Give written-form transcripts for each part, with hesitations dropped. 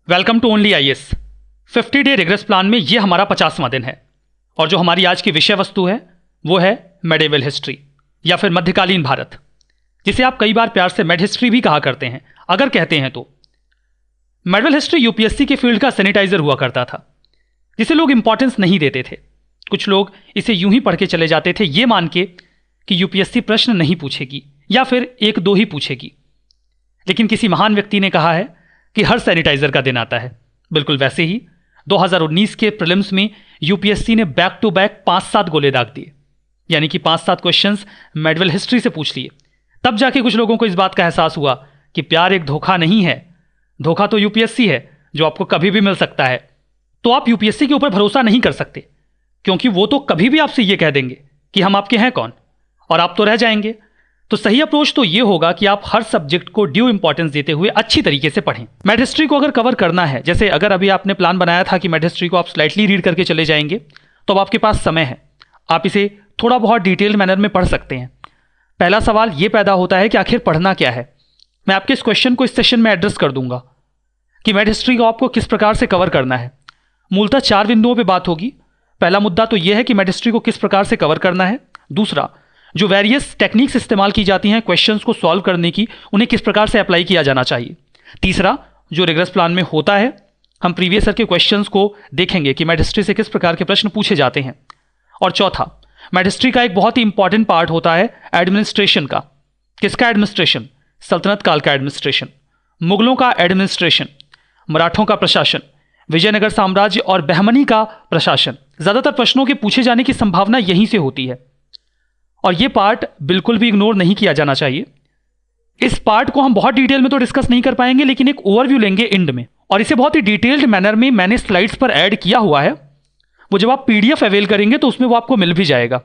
Welcome to only IAS. 50 day rigorous plan में ये हमारा 50वां दिन है और जो हमारी आज की विषय वस्तु है वो है मेडिवल हिस्ट्री या फिर मध्यकालीन भारत, जिसे आप कई बार प्यार से मेड हिस्ट्री भी कहा करते हैं। अगर कहते हैं तो मेडिवल हिस्ट्री यूपीएससी के फील्ड का सैनिटाइजर हुआ करता था, जिसे लोग इंपॉर्टेंस नहीं देते थे। कुछ लोग इसे यूं ही पढ़ के चले जाते थे, ये मान के कि यूपीएससी प्रश्न नहीं पूछेगी या फिर एक दो ही पूछेगी। लेकिन किसी महान व्यक्ति ने कहा है कि हर सैनिटाइजर का दिन आता है। बिल्कुल वैसे ही 2019 के प्रीलिम्स में यूपीएससी ने बैक टू बैक 5-7 गोले दाग दिए, यानी कि 5-7 क्वेश्चंस मेडिवल हिस्ट्री से पूछ लिए। तब जाके कुछ लोगों को इस बात का एहसास हुआ कि प्यार एक धोखा नहीं है, धोखा तो यूपीएससी है जो आपको कभी भी मिल सकता है। तो आप यूपीएससी के ऊपर भरोसा नहीं कर सकते, क्योंकि वो तो कभी भी आपसे ये कह देंगे कि हम आपके हैं कौन, और आप तो रह जाएंगे। तो सही अप्रोच तो ये होगा कि आप हर सब्जेक्ट को ड्यू इंपॉर्टेंस देते हुए अच्छी तरीके से पढ़ें। मेड हिस्ट्री को अगर कवर करना है, जैसे अगर अभी आपने प्लान बनाया था कि मेड हिस्ट्री को आप स्लाइटली रीड करके चले जाएंगे, तो अब आपके पास समय है, आप इसे थोड़ा बहुत डिटेल्ड मैनर में पढ़ सकते हैं। पहला सवाल ये पैदा होता है कि आखिर पढ़ना क्या है। मैं आपके इस क्वेश्चन को इस सेशन में एड्रेस कर दूंगा कि मेड हिस्ट्री को आपको किस प्रकार से कवर करना है। मूलतः 4 बिंदुओं पर बात होगी। पहला मुद्दा तो यह है कि मेड हिस्ट्री को किस प्रकार से कवर करना है। दूसरा, जो वेरियस टेक्निक्स इस्तेमाल की जाती हैं क्वेश्चंस को सॉल्व करने की, उन्हें किस प्रकार से अप्लाई किया जाना चाहिए। तीसरा, जो रिग्रेस प्लान में होता है, हम प्रीवियस ईयर के क्वेश्चंस को देखेंगे कि मेड हिस्ट्री से किस प्रकार के प्रश्न पूछे जाते हैं। और चौथा, मेड हिस्ट्री का एक बहुत ही इंपॉर्टेंट पार्ट होता है एडमिनिस्ट्रेशन का। किसका एडमिनिस्ट्रेशन? सल्तनत काल का एडमिनिस्ट्रेशन, मुगलों का एडमिनिस्ट्रेशन, मराठों का प्रशासन, विजयनगर साम्राज्य और बहमनी का प्रशासन। ज्यादातर प्रश्नों के पूछे जाने की संभावना यहीं से होती है और यह पार्ट बिल्कुल भी इग्नोर नहीं किया जाना चाहिए। इस पार्ट को हम बहुत डिटेल में तो डिस्कस नहीं कर पाएंगे, लेकिन एक ओवरव्यू लेंगे एंड में, और इसे बहुत ही डिटेल्ड मैनर में मैंने स्लाइड्स पर ऐड किया हुआ है। वो जब आप पीडीएफ अवेल करेंगे तो उसमें वो आपको मिल भी जाएगा।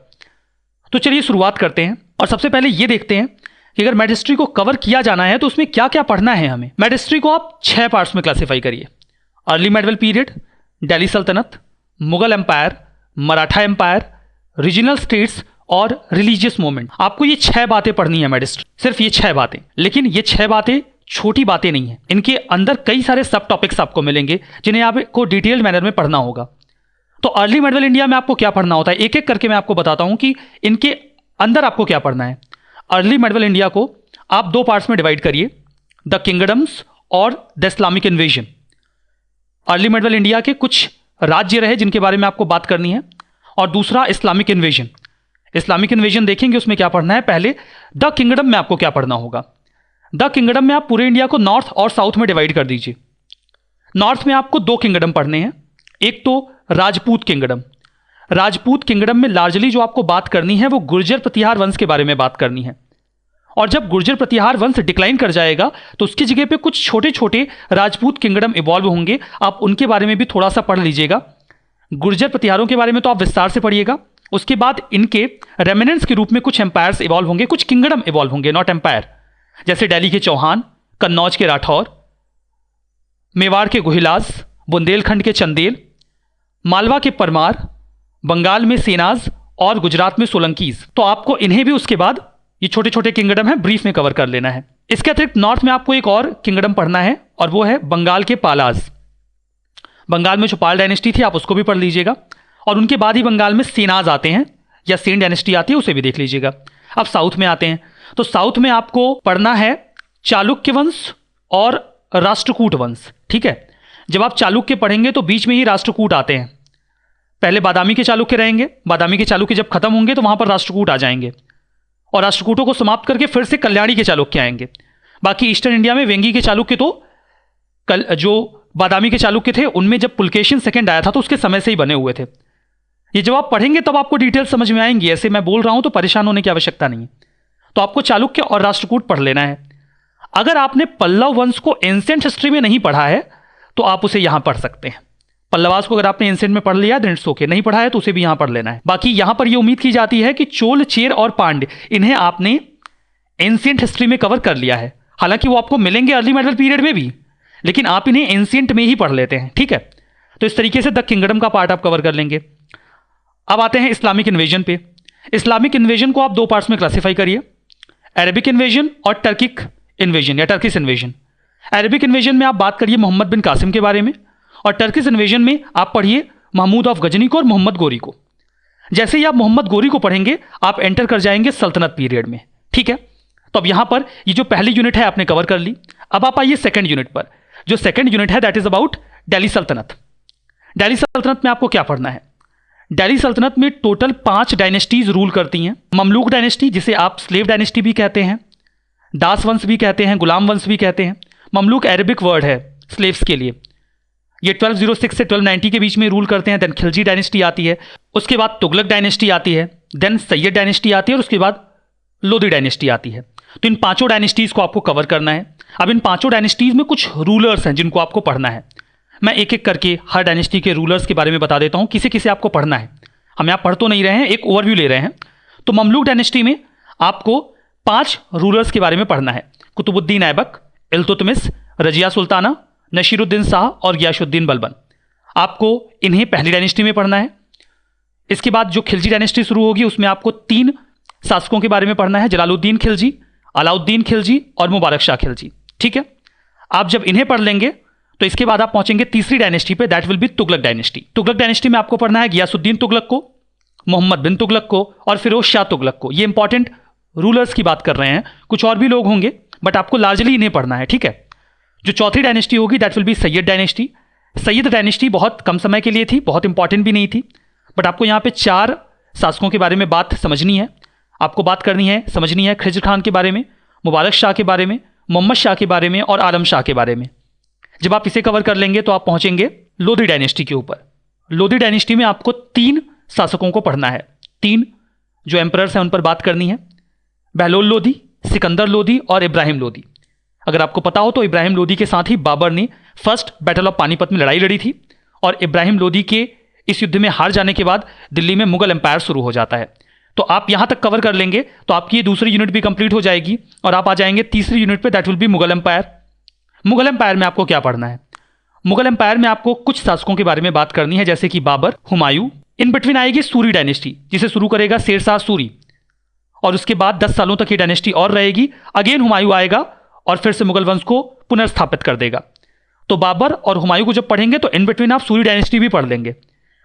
तो चलिए शुरुआत करते हैं और सबसे पहले ये देखते हैं कि अगर मेड हिस्ट्री को कवर किया जाना है तो उसमें क्या क्या पढ़ना है हमें। मेड हिस्ट्री को आप 6 पार्ट्स में क्लासीफाई करिए। अर्ली मेडिवल पीरियड, दिल्ली सल्तनत, Mughal empire, Maratha empire, regional states और रिलीजियस मूवमेंट। आपको ये 6 बातें पढ़नी है मेड हिस्ट्री, सिर्फ ये 6 बातें। लेकिन ये 6 बातें छोटी बातें नहीं है, इनके अंदर कई सारे सब टॉपिक्स आपको मिलेंगे जिन्हें आपको डिटेल्ड मैनर में पढ़ना होगा। तो अर्ली मेडिवल इंडिया में आपको क्या पढ़ना होता है, एक एक करके मैं आपको बताता हूं कि इनके अंदर आपको क्या पढ़ना है। अर्ली मेडिवल इंडिया को आप 2 पार्ट्स में डिवाइड करिए, द किंगडम्स और the Islamic invasion. Early medieval India के कुछ राज्य रहे जिनके बारे में आपको बात करनी है, और दूसरा इस्लामिक इन्वेजन। इस्लामिक इन्वेजन देखेंगे उसमें क्या पढ़ना है। पहले द किंगडम में आपको क्या पढ़ना होगा। द किंगडम में आप पूरे इंडिया को नॉर्थ और साउथ में डिवाइड कर दीजिए। नॉर्थ में आपको 2 किंगडम पढ़ने हैं। एक तो राजपूत किंगडम। राजपूत किंगडम में लार्जली जो आपको बात करनी है वो गुर्जर प्रतिहार वंश के बारे में बात करनी है। और जब गुर्जर प्रतिहार वंश डिक्लाइन कर जाएगा तो उसकी जगह पे कुछ छोटे छोटे राजपूत किंगडम इवॉल्व होंगे, आप उनके बारे में भी थोड़ा सा पढ़ लीजिएगा। गुर्जर प्रतिहारों के बारे में तो आप विस्तार से पढ़िएगा। उसके बाद इनके रेमिनेंट्स के रूप में कुछ एम्पायर्स इवॉल्व होंगे, कुछ किंगडम इवॉल्व होंगे, नॉट एम्पायर, जैसे दिल्ली के चौहान, कन्नौज के राठौर, मेवाड़ के गुहिलास, बुंदेलखंड के चंदेल, मालवा के परमार, बंगाल में सेनाज और गुजरात में सोलंकीज। तो आपको इन्हें भी उसके बाद, ये छोटे छोटे किंगडम है, ब्रीफ में कवर कर लेना है। इसके अतिरिक्त नॉर्थ में आपको एक और किंगडम पढ़ना है और वो है बंगाल के पालाज। बंगाल में जो पाल डायनेस्टी थी आप उसको भी पढ़ लीजिएगा, और उनके बाद ही बंगाल में सेनाज आते हैं या सेन डायनेस्टी आती है, उसे भी देख लीजिएगा। अब साउथ में आते हैं, तो साउथ में आपको पढ़ना है चालुक्य वंश और राष्ट्रकूट वंश। ठीक है, जब आप चालुक्य पढ़ेंगे तो बीच में ही राष्ट्रकूट आते हैं। पहले बादामी के चालुक्य रहेंगे, बादामी के चालुक्य जब खत्म होंगे तो वहां पर राष्ट्रकूट आ जाएंगे, और राष्ट्रकूटों को समाप्त करके फिर से कल्याणी के चालुक्य आएंगे। बाकी ईस्टर्न इंडिया में वेंगी के चालुक्य तो जो बादामी के चालुक्य थे उनमें जब पुलकेशिन सेकंड आया था तो उसके समय से ही बने हुए थे। ये जब आप पढ़ेंगे तब आपको डिटेल समझ में आएंगी, ऐसे मैं बोल रहा हूं तो परेशान होने की आवश्यकता नहीं है। तो आपको चालुक्य और राष्ट्रकूट पढ़ लेना है। अगर आपने पल्लव वंश को एंशिएंट हिस्ट्री में नहीं पढ़ा है तो आप उसे यहां पढ़ सकते हैं। पल्लवास को अगर आपने एंशिएंट में पढ़ लिया देन इट्स ओके, नहीं पढ़ा है तो उसे भी यहां पढ़ लेना है। बाकी यहां पर यह उम्मीद की जाती है कि चोल, चेर और पांड्य, इन्हें आपने एंशिएंट हिस्ट्री में कवर कर लिया है। हालांकि वो आपको मिलेंगे अर्ली मेडिवल पीरियड में भी, लेकिन आप इन्हें एंशिएंट में ही पढ़ लेते हैं। ठीक है, तो इस तरीके से द किंगडम का पार्ट आप कवर कर लेंगे। अब आते हैं इस्लामिक इन्वेजन पे। इस्लामिक इन्वेजन को आप 2 पार्ट्स में क्लासीफाई करिए, अरेबिक इन्वेजन और टर्किक इन्वेजन या टर्किश इन्वेजन। अरबिक इन्वेजन में आप बात करिए मोहम्मद बिन कासिम के बारे में, और टर्किश इन्वेजन में आप पढ़िए महमूद ऑफ गजनी को और मोहम्मद गोरी को। जैसे ही आप मोहम्मद गोरी को पढ़ेंगे आप एंटर कर जाएंगे सल्तनत पीरियड में, ठीक है। तो अब यहां पर ये जो पहली यूनिट है आपने कवर कर ली। अब आप आइए सेकंड यूनिट पर। जो सेकंड यूनिट है दैट इज अबाउट दिल्ली सल्तनत। दिल्ली सल्तनत में आपको क्या पढ़ना है? दिल्ली सल्तनत में टोटल 5 डायनेस्टीज रूल करती हैं। ममलूक डायनेस्टी, जिसे आप स्लेव डायनेस्टी भी कहते हैं, दास वंश भी कहते हैं, गुलाम वंश भी कहते हैं। ममलूक अरबिक वर्ड है स्लेव्स के लिए। ये 1206 से 1290 के बीच में रूल करते हैं। देन खिलजी डायनेस्टी आती है, उसके बाद तुगलक डायनेस्टी आती है, देन सैयद डायनेस्टी आती है, और उसके बाद लोदी डायनेस्टी आती है। तो इन 5 डायनेस्टीज को आपको कवर करना है। अब इन 5 डायनेस्टीज में कुछ रूलर्स हैं जिनको आपको पढ़ना है। मैं एक एक करके हर डायनेस्टी के रूलर्स के बारे में बता देता हूं, किसे किसे आपको पढ़ना है। हम यहाँ पढ़ तो नहीं रहे हैं, एक ओवरव्यू ले रहे हैं। तो ममलूक डायनेस्टी में आपको 5 रूलर्स के बारे में पढ़ना है। कुतुबुद्दीन ऐबक, इल्तुतमिश, रजिया सुल्ताना, नसीरुद्दीन शाह और गियासुद्दीन बलबन। आपको इन्हें पहली डायनेस्टी में पढ़ना है। इसके बाद जो खिलजी डायनेस्टी शुरू होगी उसमें आपको 3 शासकों के बारे में पढ़ना है, जलालुद्दीन खिलजी, अलाउद्दीन खिलजी और मुबारक शाह खिलजी, ठीक है। आप जब इन्हें पढ़ लेंगे तो इसके बाद आप पहुंचेंगे तीसरी डायनेस्टी पे, that will B Tughlaq dynasty. Tughlaq dynasty में आपको पढ़ना है गियासुद्दीन तुगलक को, मोहम्मद बिन तुगलक को और फिरोज शाह तुगलक को। ये इंपॉर्टेंट रूलर्स की बात कर रहे हैं, कुछ और भी लोग होंगे बट आपको लार्जली इन्हें पढ़ना है, ठीक है। जो चौथी डायनेस्टी होगी that will B Syed dynasty. Syed dynasty बहुत कम समय के लिए थी, बहुत इंपॉर्टेंट भी नहीं थी, बट आपको यहाँ पे 4 शासकों के बारे में बात समझनी है, आपको बात करनी है, समझनी है। खिज्र खान के बारे में, मुबारक शाह के बारे में, मोहम्मद शाह के बारे में और आलम शाह के बारे में। जब आप इसे कवर कर लेंगे तो आप पहुंचेंगे लोधी डायनेस्टी के ऊपर। लोधी डायनेस्टी में आपको 3 शासकों को पढ़ना है, 3 जो एम्परर्स हैं उन पर बात करनी है, बहलोल लोधी, सिकंदर लोधी और इब्राहिम लोधी। अगर आपको पता हो तो इब्राहिम लोधी के साथ ही बाबर ने फर्स्ट बैटल ऑफ पानीपत में लड़ाई लड़ी थी, और इब्राहिम लोधी के इस युद्ध में हार जाने के बाद दिल्ली में मुगल एम्पायर शुरू हो जाता है। तो आप यहां तक कवर कर लेंगे तो आपकी ये दूसरी यूनिट भी कंप्लीट हो जाएगी और आप आ जाएंगे तीसरी यूनिट पे, that will be Mughal empire. Mughal empire में आपको क्या पढ़ना है? मुगल एम्पायर में आपको कुछ शासकों के बारे में बात करनी है, जैसे कि बाबर, हुमायूं। इन बिटवीन आएगी सूरी डायनेस्टी, जिसे शुरू करेगा शेरशाह सूरी, और उसके बाद 10 सालों तक ये डायनेस्टी और रहेगी। अगेन हुमायूं आएगा और फिर से मुगल वंश को पुनर्स्थापित कर देगा। तो बाबर और हुमायूं को जब पढ़ेंगे तो इन बिटवीन आप सूरी डायनेस्टी भी पढ़ लेंगे।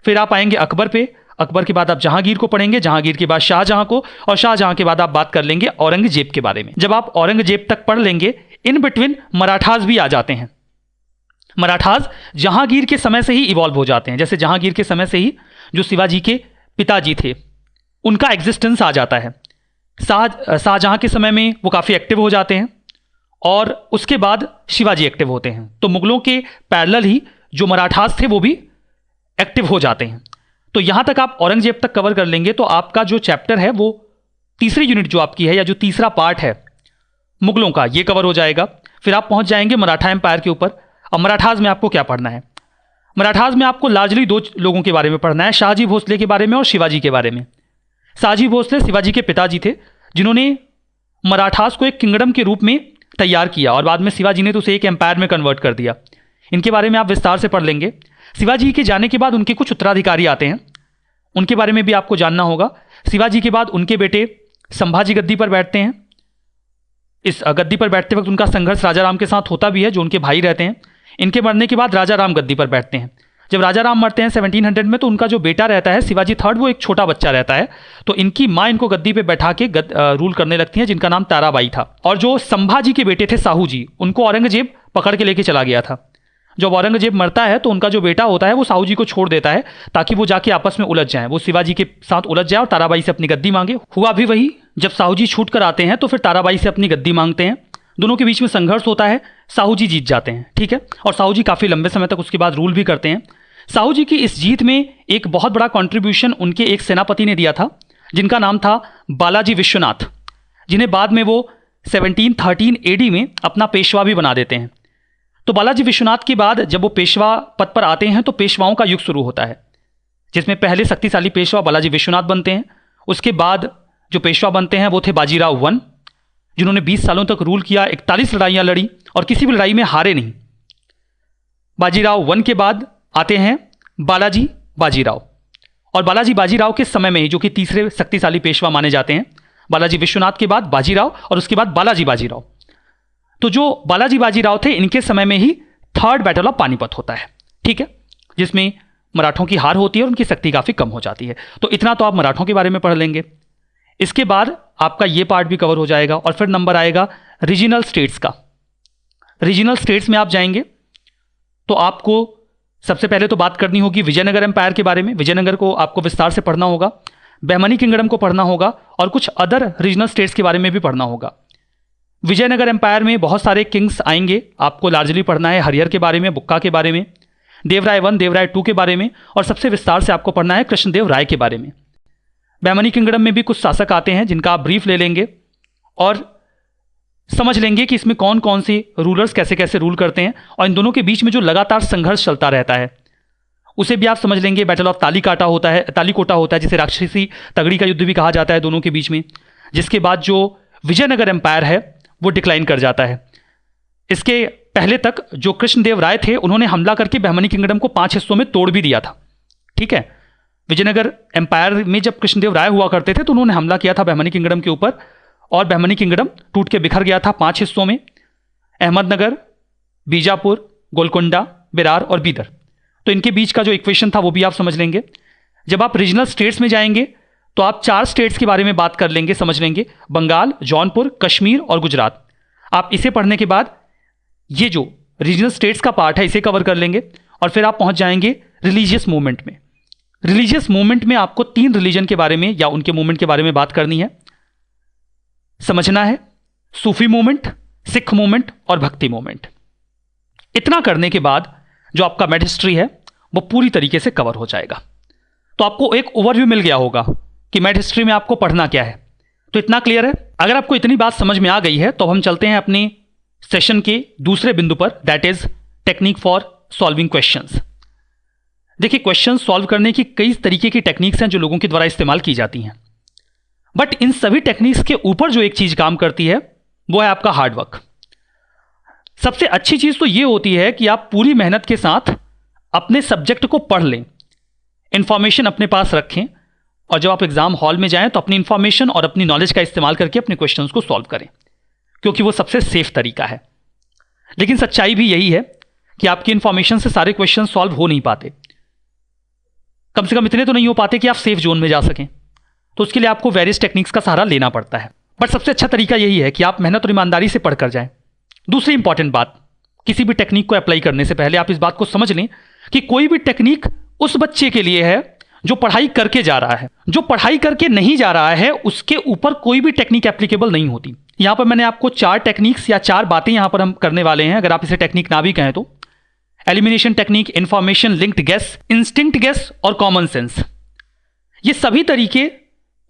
फिर आप आएंगे अकबर पे, अकबर के बाद आप जहांगीर को पढ़ेंगे, जहांगीर के बाद शाहजहां को, और शाहजहां के बाद आप बात कर लेंगे औरंगजेब के बारे में। जब आप औरंगजेब तक पढ़ लेंगे, इन बिटवीन मराठास भी आ जाते हैं। मराठास जहांगीर के समय से ही इवॉल्व हो जाते हैं, जैसे जहांगीर के समय से ही जो शिवाजी के पिताजी थे उनका एग्जिस्टेंस आ जाता है। शाहजहां के समय में वो काफ़ी एक्टिव हो जाते हैं और उसके बाद शिवाजी एक्टिव होते हैं। तो मुगलों के पैरेलल ही जो मराठास थे वो भी एक्टिव हो जाते हैं। तो यहां तक आप औरंगजेब तक कवर कर लेंगे तो आपका जो चैप्टर है वो तीसरी यूनिट जो आपकी है, या जो तीसरा पार्ट है मुगलों का, ये कवर हो जाएगा। फिर आप पहुंच जाएंगे मराठा एम्पायर के ऊपर। अब मराठास में आपको क्या पढ़ना है? मराठास में आपको लार्जली 2 लोगों के बारे में पढ़ना है, शाहजी भोसले के बारे में और शिवाजी के बारे में। शाहजी भोसले शिवाजी के पिताजी थे, जिन्होंने मराठास को एक किंगडम के रूप में तैयार किया और बाद में शिवाजी ने तो उसे एक एम्पायर में कन्वर्ट कर दिया। इनके बारे में आप विस्तार से पढ़ लेंगे। शिवाजी के जाने के बाद उनके कुछ उत्तराधिकारी आते हैं, उनके बारे में भी आपको जानना होगा। शिवाजी के बाद उनके बेटे संभाजी गद्दी पर बैठते हैं। इस गद्दी पर बैठते वक्त उनका संघर्ष राजा राम के साथ होता भी है, जो उनके भाई रहते हैं। इनके मरने के बाद राजा राम गद्दी पर बैठते हैं। जब राजा राम मरते हैं 1700 में, तो उनका जो बेटा रहता है शिवाजी थर्ड, वो एक छोटा बच्चा रहता है। तो इनकी माँ इनको गद्दी पे बैठा के रूल करने लगती हैं, जिनका नाम ताराबाई था। और जो संभाजी के बेटे थे साहू जी, उनको औरंगजेब पकड़ के लेके चला गया था। जब औरंगजेब मरता है तो उनका जो बेटा होता है वो साहू जी को छोड़ देता है ताकि वो जाके आपस में उलझ जाएं, वो शिवाजी के साथ उलझ जाए और ताराबाई से अपनी गद्दी मांगे। हुआ भी वही। जब साहू जी छूट कर आते हैं तो फिर ताराबाई से अपनी गद्दी मांगते हैं। दोनों के बीच में संघर्ष होता है, साहू जी जीत जाते हैं, ठीक है। और साहू जी काफ़ी लंबे समय तक उसके बाद रूल भी करते हैं। साहू जी की इस जीत में एक बहुत बड़ा कंट्रीब्यूशन उनके एक सेनापति ने दिया था, जिनका नाम था बालाजी विश्वनाथ, जिन्हें बाद में वो 1713 AD में अपना पेशवा भी बना देते हैं। तो बालाजी विश्वनाथ के बाद जब वो पेशवा पद पर आते हैं तो पेशवाओं का युग शुरू होता है, जिसमें पहले शक्तिशाली पेशवा बालाजी विश्वनाथ बनते हैं। उसके बाद जो पेशवा बनते हैं वो थे बाजीराव वन, जिन्होंने 20 सालों तक रूल किया, 41 लड़ाइयाँ लड़ी और किसी भी लड़ाई में हारे नहीं। बाजीराव वन के बाद आते हैं बालाजी बाजीराव, और बालाजी बाजीराव के समय में ही, जो कि तीसरे शक्तिशाली पेशवा माने जाते हैं, बालाजी विश्वनाथ के बाद बाजीराव और उसके बाद बालाजी बाजीराव। तो जो बालाजी बाजीराव थे इनके समय में ही थर्ड बैटल ऑफ पानीपत होता है, ठीक है, जिसमें मराठों की हार होती है और उनकी शक्ति काफ़ी कम हो जाती है। तो इतना तो आप मराठों के बारे में पढ़ लेंगे। इसके बाद आपका ये पार्ट भी कवर हो जाएगा और फिर नंबर आएगा रीजनल स्टेट्स का। रीजनल स्टेट्स में आप जाएंगे तो आपको सबसे पहले तो बात करनी होगी विजयनगर एम्पायर के बारे में। विजयनगर को आपको विस्तार से पढ़ना होगा, बहमनी किंगडम को पढ़ना होगा और कुछ अदर रीजनल स्टेट्स के बारे में भी पढ़ना होगा। विजयनगर एम्पायर में बहुत सारे किंग्स आएंगे, आपको लार्जली पढ़ना है हरिहर के बारे में, बुक्का के बारे में, देवराय 1, देवराय 2 के बारे में, और सबसे विस्तार से आपको पढ़ना है कृष्णदेव राय के बारे में। बहमनी किंगडम में भी कुछ शासक आते हैं जिनका आप ब्रीफ ले लेंगे और समझ लेंगे कि इसमें कौन कौन से रूलर्स कैसे कैसे रूल करते हैं, और इन दोनों के बीच में जो लगातार संघर्ष चलता रहता है उसे भी आप समझ लेंगे। बैटल ऑफ तालीकोटा होता है जिसे राक्षसी तगड़ी का युद्ध भी कहा जाता है दोनों के बीच में, जिसके बाद जो विजयनगर एम्पायर है वो डिक्लाइन कर जाता है। इसके पहले तक जो कृष्णदेव राय थे उन्होंने हमला करके बहमनी किंगडम को 5 हिस्सों में तोड़ भी दिया था, ठीक है। विजयनगर एम्पायर में जब कृष्णदेव राय हुआ करते थे तो उन्होंने हमला किया था बहमनी किंगडम के ऊपर और बहमनी किंगडम टूट के बिखर गया था 5 हिस्सों में, अहमदनगर, बीजापुर, गोलकोंडा, बिरार और बीदर। तो इनके बीच का जो इक्वेशन था वो भी आप समझ लेंगे। जब आप रीजनल स्टेट्स में जाएंगे तो आप 4 स्टेट्स के बारे में बात कर लेंगे, समझ लेंगे, बंगाल, जौनपुर, कश्मीर और गुजरात। आप इसे पढ़ने के बाद ये जो रीजनल स्टेट्स का पार्ट है इसे कवर कर लेंगे और फिर आप पहुंच जाएंगे रिलीजियस मूवमेंट में। रिलीजियस मूवमेंट में आपको 3 रिलीजन के बारे में या उनके मूवमेंट के बारे में बात करनी है, समझना है, सूफी मूवमेंट, सिख मूवमेंट और भक्ति मूवमेंट। इतना करने के बाद जो आपका मैड हिस्ट्री है वो पूरी तरीके से कवर हो जाएगा। तो आपको एक ओवरव्यू मिल गया होगा कि मैड हिस्ट्री में आपको पढ़ना क्या है। तो इतना क्लियर है? अगर आपको इतनी बात समझ में आ गई है तो हम चलते हैं अपने सेशन के दूसरे बिंदु पर, that is technique for solving questions. देखिए, क्वेश्चन सॉल्व करने की कई तरीके की टेक्निक्स हैं जो लोगों के द्वारा इस्तेमाल की जाती हैं, बट इन सभी टेक्निक्स के ऊपर जो एक चीज काम करती है वो है आपका हार्डवर्क। सबसे अच्छी चीज तो ये होती है कि आप पूरी मेहनत के साथ अपने सब्जेक्ट को पढ़ लें, इंफॉर्मेशन अपने पास रखें और जब आप एग्जाम हॉल में जाएं तो अपनी इंफॉर्मेशन और अपनी नॉलेज का इस्तेमाल करके अपने क्वेश्चंस को सॉल्व करें, क्योंकि वो सबसे सेफ तरीका है। लेकिन सच्चाई भी यही है कि आपकी इंफॉर्मेशन से सारे क्वेश्चन सॉल्व हो नहीं पाते, कम से कम इतने तो नहीं हो पाते कि आप सेफ जोन में जा सकें। तो उसके लिए आपको वेरियस टेक्निक्स का सहारा लेना पड़ता है, बट सबसे अच्छा तरीका यही है कि आप मेहनत और ईमानदारी से पढ़कर जाएं। दूसरी इंपॉर्टेंट बात, किसी भी टेक्निक को अप्लाई करने से पहले आप इस बात को समझ लें कि कोई भी टेक्निक उस बच्चे के लिए है जो पढ़ाई करके जा रहा है। जो पढ़ाई करके नहीं जा रहा है उसके ऊपर कोई भी टेक्निक एप्लीकेबल नहीं होती। यहां पर मैंने आपको 4 टेक्निक्स या 4 बातें यहां पर हम करने वाले हैं, अगर आप इसे टेक्निक ना भी कहें तो। Elimination technique, information linked guess, instinct guess और कॉमन सेंस। ये सभी तरीके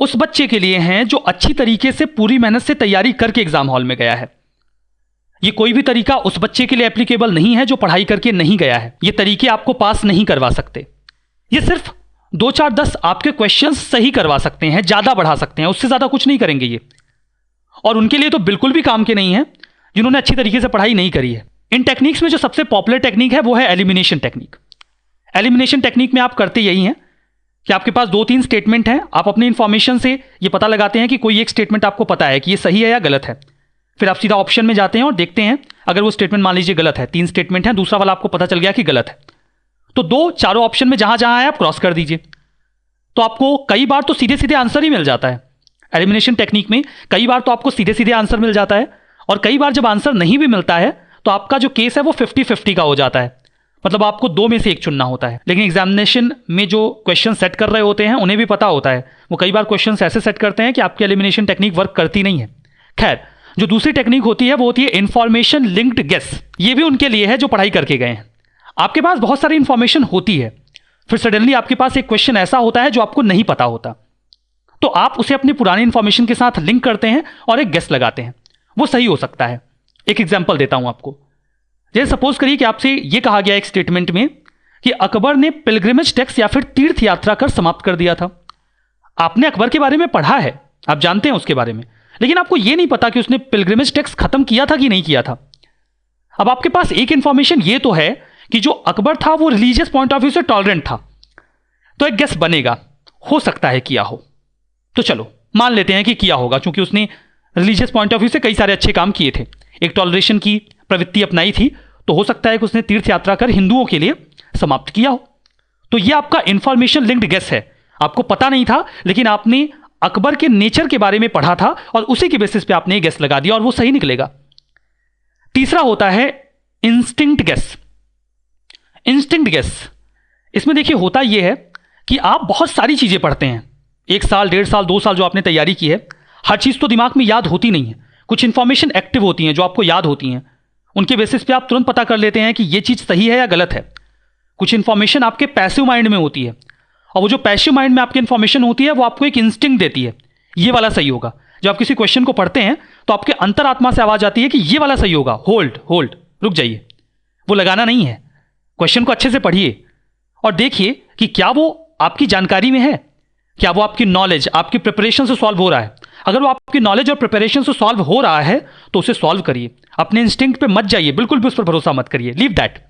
उस बच्चे के लिए हैं जो अच्छी तरीके से पूरी मेहनत से तैयारी करके एग्जाम हॉल में गया है। ये कोई भी तरीका उस बच्चे के लिए एप्लीकेबल नहीं है जो पढ़ाई करके नहीं गया है। ये तरीके आपको पास नहीं करवा सकते। ये सिर्फ 2, 4, 10 आपके क्वेश्चंस सही करवा सकते हैं, ज्यादा बढ़ा सकते हैं, उससे ज्यादा कुछ नहीं करेंगे ये। और उनके लिए तो बिल्कुल भी काम के नहीं है जिन्होंने अच्छी तरीके से पढ़ाई नहीं करी है। इन टेक्निक्स में जो सबसे पॉपुलर टेक्निक है वो है एलिमिनेशन टेक्निक। एलिमिनेशन टेक्निक में आप करते यही हैं कि आपके पास 2-3 स्टेटमेंट हैं, आप अपनी इंफॉर्मेशन से ये पता लगाते हैं कि कोई एक स्टेटमेंट आपको पता है कि ये सही है या गलत है। फिर आप सीधा ऑप्शन में जाते हैं और देखते हैं, अगर वो स्टेटमेंट मान लीजिए गलत है, 3 स्टेटमेंट है, दूसरा वाला आपको पता चल गया कि गलत है, तो 2 चारों ऑप्शन में जहां जहां है आप क्रॉस कर दीजिए। तो आपको कई बार तो सीधे सीधे आंसर ही मिल जाता है। एलिमिनेशन टेक्निक में कई बार तो आपको सीधे सीधे आंसर मिल जाता है, और कई बार जब आंसर नहीं भी मिलता है तो आपका जो केस है वो 50-50 का हो जाता है, मतलब आपको 2 में से 1 चुनना होता है। लेकिन एग्जामिनेशन में जो क्वेश्चन सेट कर रहे होते हैं उन्हें भी पता होता है, वो कई बार क्वेश्चन ऐसे सेट करते हैं कि आपकी एलिमिनेशन टेक्निक वर्क करती नहीं है। खैर, जो दूसरी टेक्निक होती है वो होती है इंफॉर्मेशन लिंक्ड गेस। ये भी उनके लिए है जो पढ़ाई करके गए हैं। आपके पास बहुत सारी इंफॉर्मेशन होती है, फिर सडनली आपके पास एक क्वेश्चन ऐसा होता है जो आपको नहीं पता होता, तो आप उसे अपनी पुरानी इंफॉर्मेशन के साथ लिंक करते हैं और एक गेस लगाते हैं। वो सही हो सकता है। एक एग्जांपल देता हूं आपको। जैसे सपोज करिए कि आपसे ये कहा गया एक स्टेटमेंट में कि अकबर ने पिलग्रिमेज टैक्स या फिर तीर्थ यात्रा कर समाप्त कर दिया था। आपने अकबर के बारे में पढ़ा है, आप जानते हैं उसके बारे में, लेकिन आपको यह नहीं पता कि उसने पिलग्रिमेज टैक्स खत्म किया था कि नहीं किया था। अब आपके पास एक इंफॉर्मेशन ये तो है कि जो अकबर था वो रिलीजियस पॉइंट ऑफ व्यू से टॉलरेंट था, तो एक गेस बनेगा, हो सकता है किया हो। तो चलो मान लेते हैं कि किया होगा, क्योंकि उसने रिलीजियस पॉइंट ऑफ व्यू से कई सारे अच्छे काम किए थे, एक टॉलरेशन की प्रवृत्ति अपनाई थी, तो हो सकता है कि उसने तीर्थ यात्रा कर हिंदुओं के लिए समाप्त किया हो। तो ये आपका इंफॉर्मेशन लिंक्ड गेस है, आपको पता नहीं था लेकिन आपने अकबर के नेचर के बारे में पढ़ा था और उसी के बेसिस पे आपने गेस लगा दिया और वो सही निकलेगा। तीसरा होता है इंस्टिंक्ट गेस। इंस्टिंक्ट गेस, इसमें देखिए होता यह है कि आप बहुत सारी चीजें पढ़ते हैं, 1 साल 1.5 साल 2 साल जो आपने तैयारी की है, हर चीज तो दिमाग में याद होती नहीं है, कुछ इंफॉर्मेशन एक्टिव होती हैं जो आपको याद होती हैं, उनके बेसिस पे आप तुरंत पता कर लेते हैं कि ये चीज सही है या गलत है। कुछ इंफॉर्मेशन आपके पैसिव माइंड में होती है और वो जो पैसिव माइंड में आपकी इंफॉर्मेशन होती है वो आपको एक इंस्टिंक्ट देती है, ये वाला सही होगा। जब आप किसी क्वेश्चन को पढ़ते हैं तो आपके अंतरात्मा से आवाज आती है कि ये वाला सही होगा, होल्ड होल्ड, रुक जाइए, वो लगाना नहीं है। क्वेश्चन को अच्छे से पढ़िए और देखिए कि क्या वो आपकी जानकारी में है, क्या वो आपकी नॉलेज, आपकी प्रिपरेशन से सॉल्व हो रहा है। अगर वो आपकी नॉलेज और प्रिपरेशन से सॉल्व हो रहा है तो उसे सॉल्व करिए, अपने इंस्टिंक्ट पे मत जाइए, बिल्कुल भी उस पर भरोसा मत करिए, लीव दैट।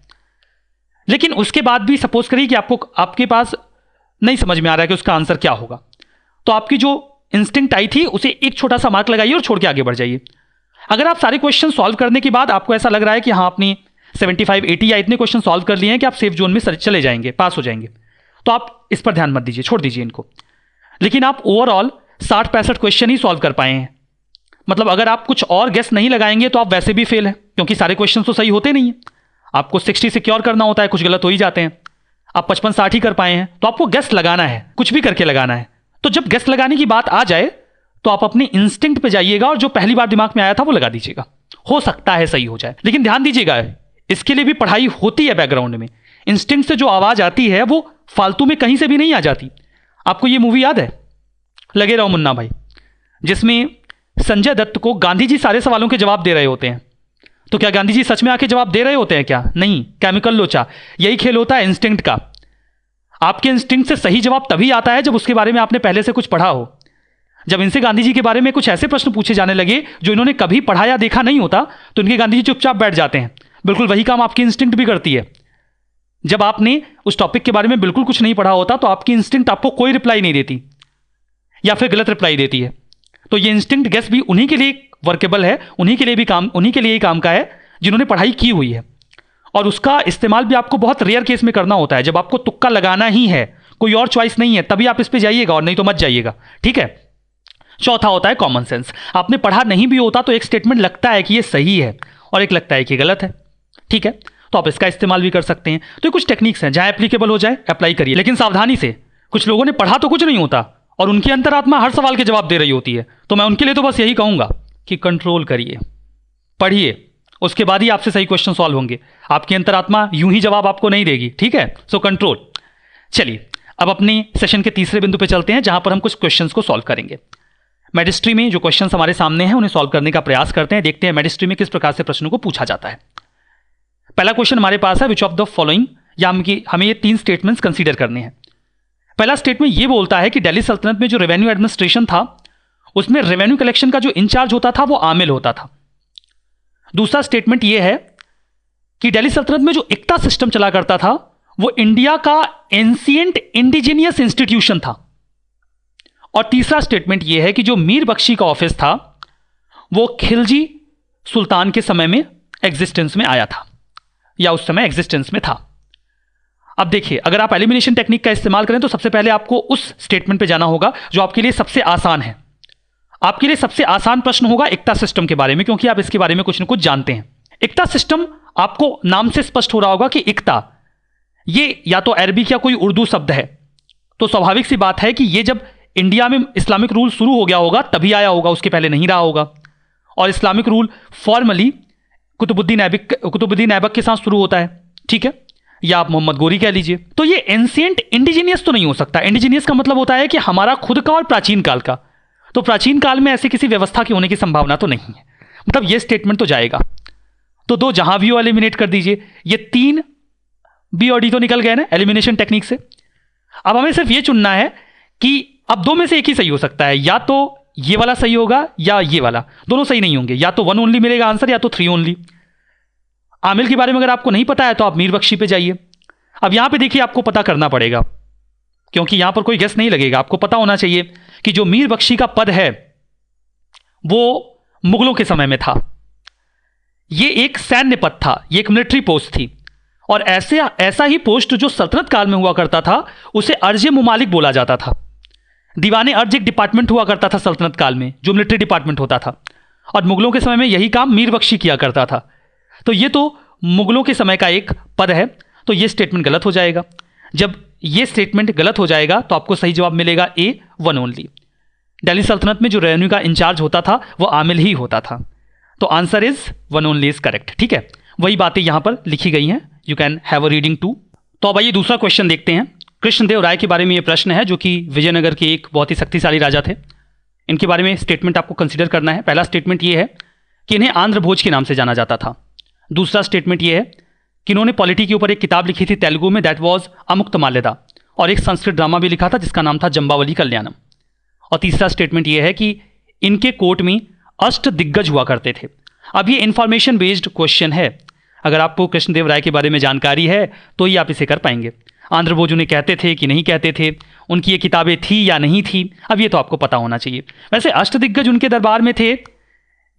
लेकिन उसके बाद भी सपोज करिए कि आपके पास नहीं समझ में आ रहा है कि उसका आंसर क्या होगा, तो आपकी जो इंस्टिंक्ट आई थी उसे एक छोटा सा मार्क लगाइए और छोड़ के आगे बढ़ जाइए। अगर आप सारे क्वेश्चन सॉल्व करने के बाद आपको ऐसा लग रहा है कि हाँ आपने 75 80 या इतने क्वेश्चन सॉल्व कर लिए हैं कि आप सेफ जोन में चले जाएंगे, पास हो जाएंगे, तो आप इस पर ध्यान मत दीजिए, छोड़ दीजिए इनको। लेकिन आप ओवरऑल 60-65 क्वेश्चन ही सॉल्व कर पाए हैं, मतलब अगर आप कुछ और गेस नहीं लगाएंगे तो आप वैसे भी फेल हैं, क्योंकि सारे क्वेश्चन तो सही होते नहीं है। आपको 60 सिक्योर करना होता है, कुछ गलत हो ही जाते हैं। आप 55-60 ही कर पाए हैं, तो आपको गेस लगाना है, कुछ भी करके लगाना है। तो जब गेस लगाने की बात आ जाए तो आप अपने इंस्टिंक्ट पे जाइएगा और जो पहली बार दिमाग में आया था वो लगा दीजिएगा, हो सकता है सही हो जाए। लेकिन ध्यान दीजिएगा, इसके लिए भी पढ़ाई होती है बैकग्राउंड में। इंस्टिंक्ट से जो आवाज आती है वो फालतू में कहीं से भी नहीं आ जाती। आपको ये मूवी याद है, लगे रहो मुन्ना भाई, जिसमें संजय दत्त को गांधी जी सारे सवालों के जवाब दे रहे होते हैं, तो क्या गांधी जी सच में आके जवाब दे रहे होते हैं क्या? नहीं, केमिकल लोचा। यही खेल होता है इंस्टिंक्ट का। आपके इंस्टिंक्ट से सही जवाब तभी आता है जब उसके बारे में आपने पहले से कुछ पढ़ा हो। जब इनसे गांधी जी के बारे में कुछ ऐसे प्रश्न पूछे जाने लगे जो इन्होंने कभी पढ़ा या देखा नहीं होता, तो इनके गांधी जी चुपचाप बैठ जाते हैं। बिल्कुल वही काम आपकी इंस्टिंक्ट भी करती है। जब आपने उस टॉपिक के बारे में बिल्कुल कुछ नहीं पढ़ा होता तो आपकी इंस्टिंक्ट आपको कोई रिप्लाई नहीं देती या फिर गलत रिप्लाई देती है। तो ये इंस्टिंक्ट गेस भी उन्हीं के लिए वर्केबल है, उन्हीं के लिए ही काम का है जिन्होंने पढ़ाई की हुई है। और उसका इस्तेमाल भी आपको बहुत रेयर केस में करना होता है, जब आपको तुक्का लगाना ही है, कोई और चॉइस नहीं है, तभी आप इस पे जाइएगा और नहीं तो मत जाइएगा, ठीक है। चौथा होता है कॉमन सेंस। आपने पढ़ा नहीं भी होता तो एक स्टेटमेंट लगता है कि ये सही है और एक लगता है कि गलत है, ठीक है, तो आप इसका इस्तेमाल भी कर सकते हैं। तो ये कुछ टेक्निक्स हैं, जहां एप्लीकेबल हो जाए अप्लाई करिए, लेकिन सावधानी से। कुछ लोगों ने पढ़ा तो कुछ नहीं होता और उनकी अंतरात्मा हर सवाल के जवाब दे रही होती है, तो मैं उनके लिए तो बस यही कहूंगा कि कंट्रोल करिए, पढ़िए, उसके बाद ही आपसे सही क्वेश्चन सॉल्व होंगे। आपकी अंतरात्मा यूं ही जवाब आपको नहीं देगी, ठीक है, सो कंट्रोल। चलिए अब अपने सेशन के तीसरे बिंदु पे चलते हैं, जहां पर हम कुछ क्वेश्चंस को सॉल्व करेंगे। मैडिस्ट्री में जो क्वेश्चंस हमारे सामने हैं उन्हें सॉल्व करने का प्रयास करते हैं, देखते हैं मैडिस्ट्री में किस प्रकार से प्रश्नों को पूछा जाता है। पहला क्वेश्चन हमारे पास है, विच ऑफ द फॉलोइंग, या हमें ये 3 स्टेटमेंट्स कंसीडर करने हैं। पहला स्टेटमेंट ये बोलता है कि दिल्ली सल्तनत में जो रेवेन्यू एडमिनिस्ट्रेशन था उसमें रेवेन्यू कलेक्शन का जो इंचार्ज होता था वो आमिल होता था। दूसरा स्टेटमेंट ये है कि दिल्ली सल्तनत में जो इक्ता सिस्टम चला करता था वो इंडिया का एंशिएंट इंडिजिनियस इंस्टीट्यूशन था। और तीसरा स्टेटमेंट यह है कि जो मीर बख्शी का ऑफिस था वो खिलजी सुल्तान के समय में एग्जिस्टेंस में आया था या उस समय एग्जिस्टेंस में था। अब देखिए, अगर आप एलिमिनेशन टेक्निक का इस्तेमाल करें तो सबसे पहले आपको उस स्टेटमेंट पे जाना होगा जो आपके लिए सबसे आसान है। आपके लिए सबसे आसान प्रश्न होगा इक्ता सिस्टम के बारे में, क्योंकि आप इसके बारे में कुछ न कुछ जानते हैं। इक्ता सिस्टम, आपको नाम से स्पष्ट हो रहा होगा कि इक्ता ये या तो अरबिक या कोई उर्दू शब्द है, तो स्वाभाविक सी बात है कि ये जब इंडिया में इस्लामिक रूल शुरू हो गया होगा तभी आया होगा, उसके पहले नहीं रहा होगा। और Islamic rule formally Qutubuddin Aibak के साथ शुरू होता है, ठीक है, या आप मोहम्मद गोरी कह लीजिए। तो ये एंशिएंट इंडिजिनियस तो नहीं हो सकता। इंडिजिनियस का मतलब होता है कि हमारा खुद का और प्राचीन काल का, तो प्राचीन काल में ऐसी किसी व्यवस्था की होने की संभावना तो नहीं है, मतलब ये स्टेटमेंट तो जाएगा। तो 2 जहां भी हो एलिमिनेट कर दीजिए। ये 3 बी और डी तो निकल गए ना एलिमिनेशन टेक्निक से। अब हमें सिर्फ ये चुनना है कि अब 2 में से एक ही सही हो सकता है, या तो ये वाला सही होगा या ये वाला, दोनों सही नहीं होंगे। या तो 1 ओनली मिलेगा आंसर या तो 3 ओनली। आमिल के बारे में अगर आपको नहीं पता है तो आप मीर बख्शी पे जाइए। अब यहां पे देखिए, आपको पता करना पड़ेगा क्योंकि यहां पर कोई गेस नहीं लगेगा। आपको पता होना चाहिए कि जो मीर बख्शी का पद है वो मुगलों के समय में था। ये एक सैन्य पद था, ये एक मिलिट्री पोस्ट थी, और ऐसा ही पोस्ट जो सल्तनत काल में हुआ करता था उसे अर्ज मुमालिक बोला जाता था। दीवाने अर्ज एक डिपार्टमेंट हुआ करता था सल्तनत काल में, जो मिलिट्री डिपार्टमेंट होता था, और मुगलों के समय में यही काम मीर बख्शी किया करता था। तो ये तो मुगलों के समय का एक पद है, तो ये स्टेटमेंट गलत हो जाएगा। जब ये स्टेटमेंट गलत हो जाएगा तो आपको सही जवाब मिलेगा ए, वन ओनली। दिल्ली सल्तनत में जो रेवेन्यू का इंचार्ज होता था वो आमिल ही होता था। तो answer is one only is correct. ठीक है, वही बातें यहां पर लिखी गई हैं, you can have a reading too. तो अब आइए दूसरा क्वेश्चन देखते हैं। कृष्णदेव राय के बारे में ये प्रश्न है, जो कि विजयनगर के एक बहुत ही शक्तिशाली राजा थे। इनके बारे में स्टेटमेंट आपको कंसीडर करना है। पहला स्टेटमेंट ये है कि इन्हें आंध्र भोज के नाम से जाना जाता था। दूसरा स्टेटमेंट ये है कि इन्होंने पॉलिटी के ऊपर एक किताब लिखी थी तेलुगु में, दैट वाज अमुक्तमाल्यदा, और एक संस्कृत ड्रामा भी लिखा था जिसका नाम था जंबावली कल्याणम। और तीसरा स्टेटमेंट ये है कि इनके कोर्ट में अष्ट दिग्गज हुआ करते थे। अब ये इंफॉर्मेशन बेस्ड क्वेश्चन है, अगर आपको कृष्णदेव राय के बारे में जानकारी है तो ही आप इसे कर पाएंगे। आंध्र भोज उन्हें कहते थे कि नहीं कहते थे, उनकी ये किताबें थी या नहीं थी, अब ये तो आपको पता होना चाहिए। वैसे अष्टदिग्गज उनके दरबार में थे,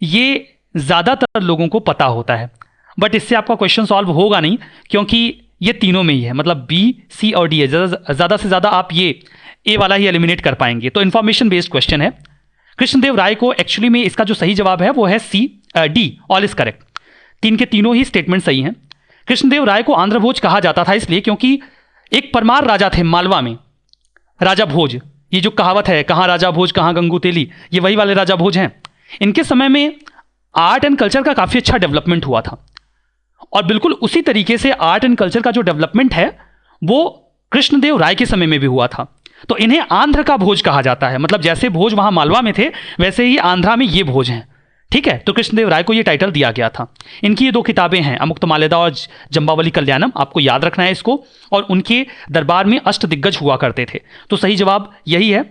ये ज़्यादातर लोगों को पता होता है, बट इससे आपका क्वेश्चन सॉल्व होगा नहीं, क्योंकि ये तीनों में ही है, मतलब बी, सी और डी है। ज़्यादा से ज़्यादा आप ये ए वाला ही एलिमिनेट कर पाएंगे। तो इन्फॉर्मेशन बेस्ड क्वेश्चन है। कृष्णदेव राय को एक्चुअली में इसका जो सही जवाब है वो है सी, डी, ऑल इज करेक्ट। तीन के तीनों ही स्टेटमेंट सही हैं। कृष्णदेव राय को आंध्र भोज कहा जाता था इसलिए क्योंकि एक परमार राजा थे मालवा में, राजा भोज। ये जो कहावत है, कहाँ राजा भोज कहाँ गंगू तेली, ये वही वाले राजा भोज हैं। इनके समय में आर्ट एंड कल्चर का काफ़ी अच्छा डेवलपमेंट हुआ था, और बिल्कुल उसी तरीके से आर्ट एंड कल्चर का जो डेवलपमेंट है वो कृष्णदेव राय के समय में भी हुआ था। तो इन्हें आंध्र का भोज कहा जाता है, मतलब जैसे भोज वहाँ मालवा में थे वैसे ही आंध्रा में ये भोज हैं। ठीक है, तो कृष्णदेव राय को ये टाइटल दिया गया था। इनकी ये दो किताबें हैं, अमुक्तमाल्यदा और जंबावली कल्याणम, आपको याद रखना है इसको। और उनके दरबार में अष्ट दिग्गज हुआ करते थे। तो सही जवाब यही है,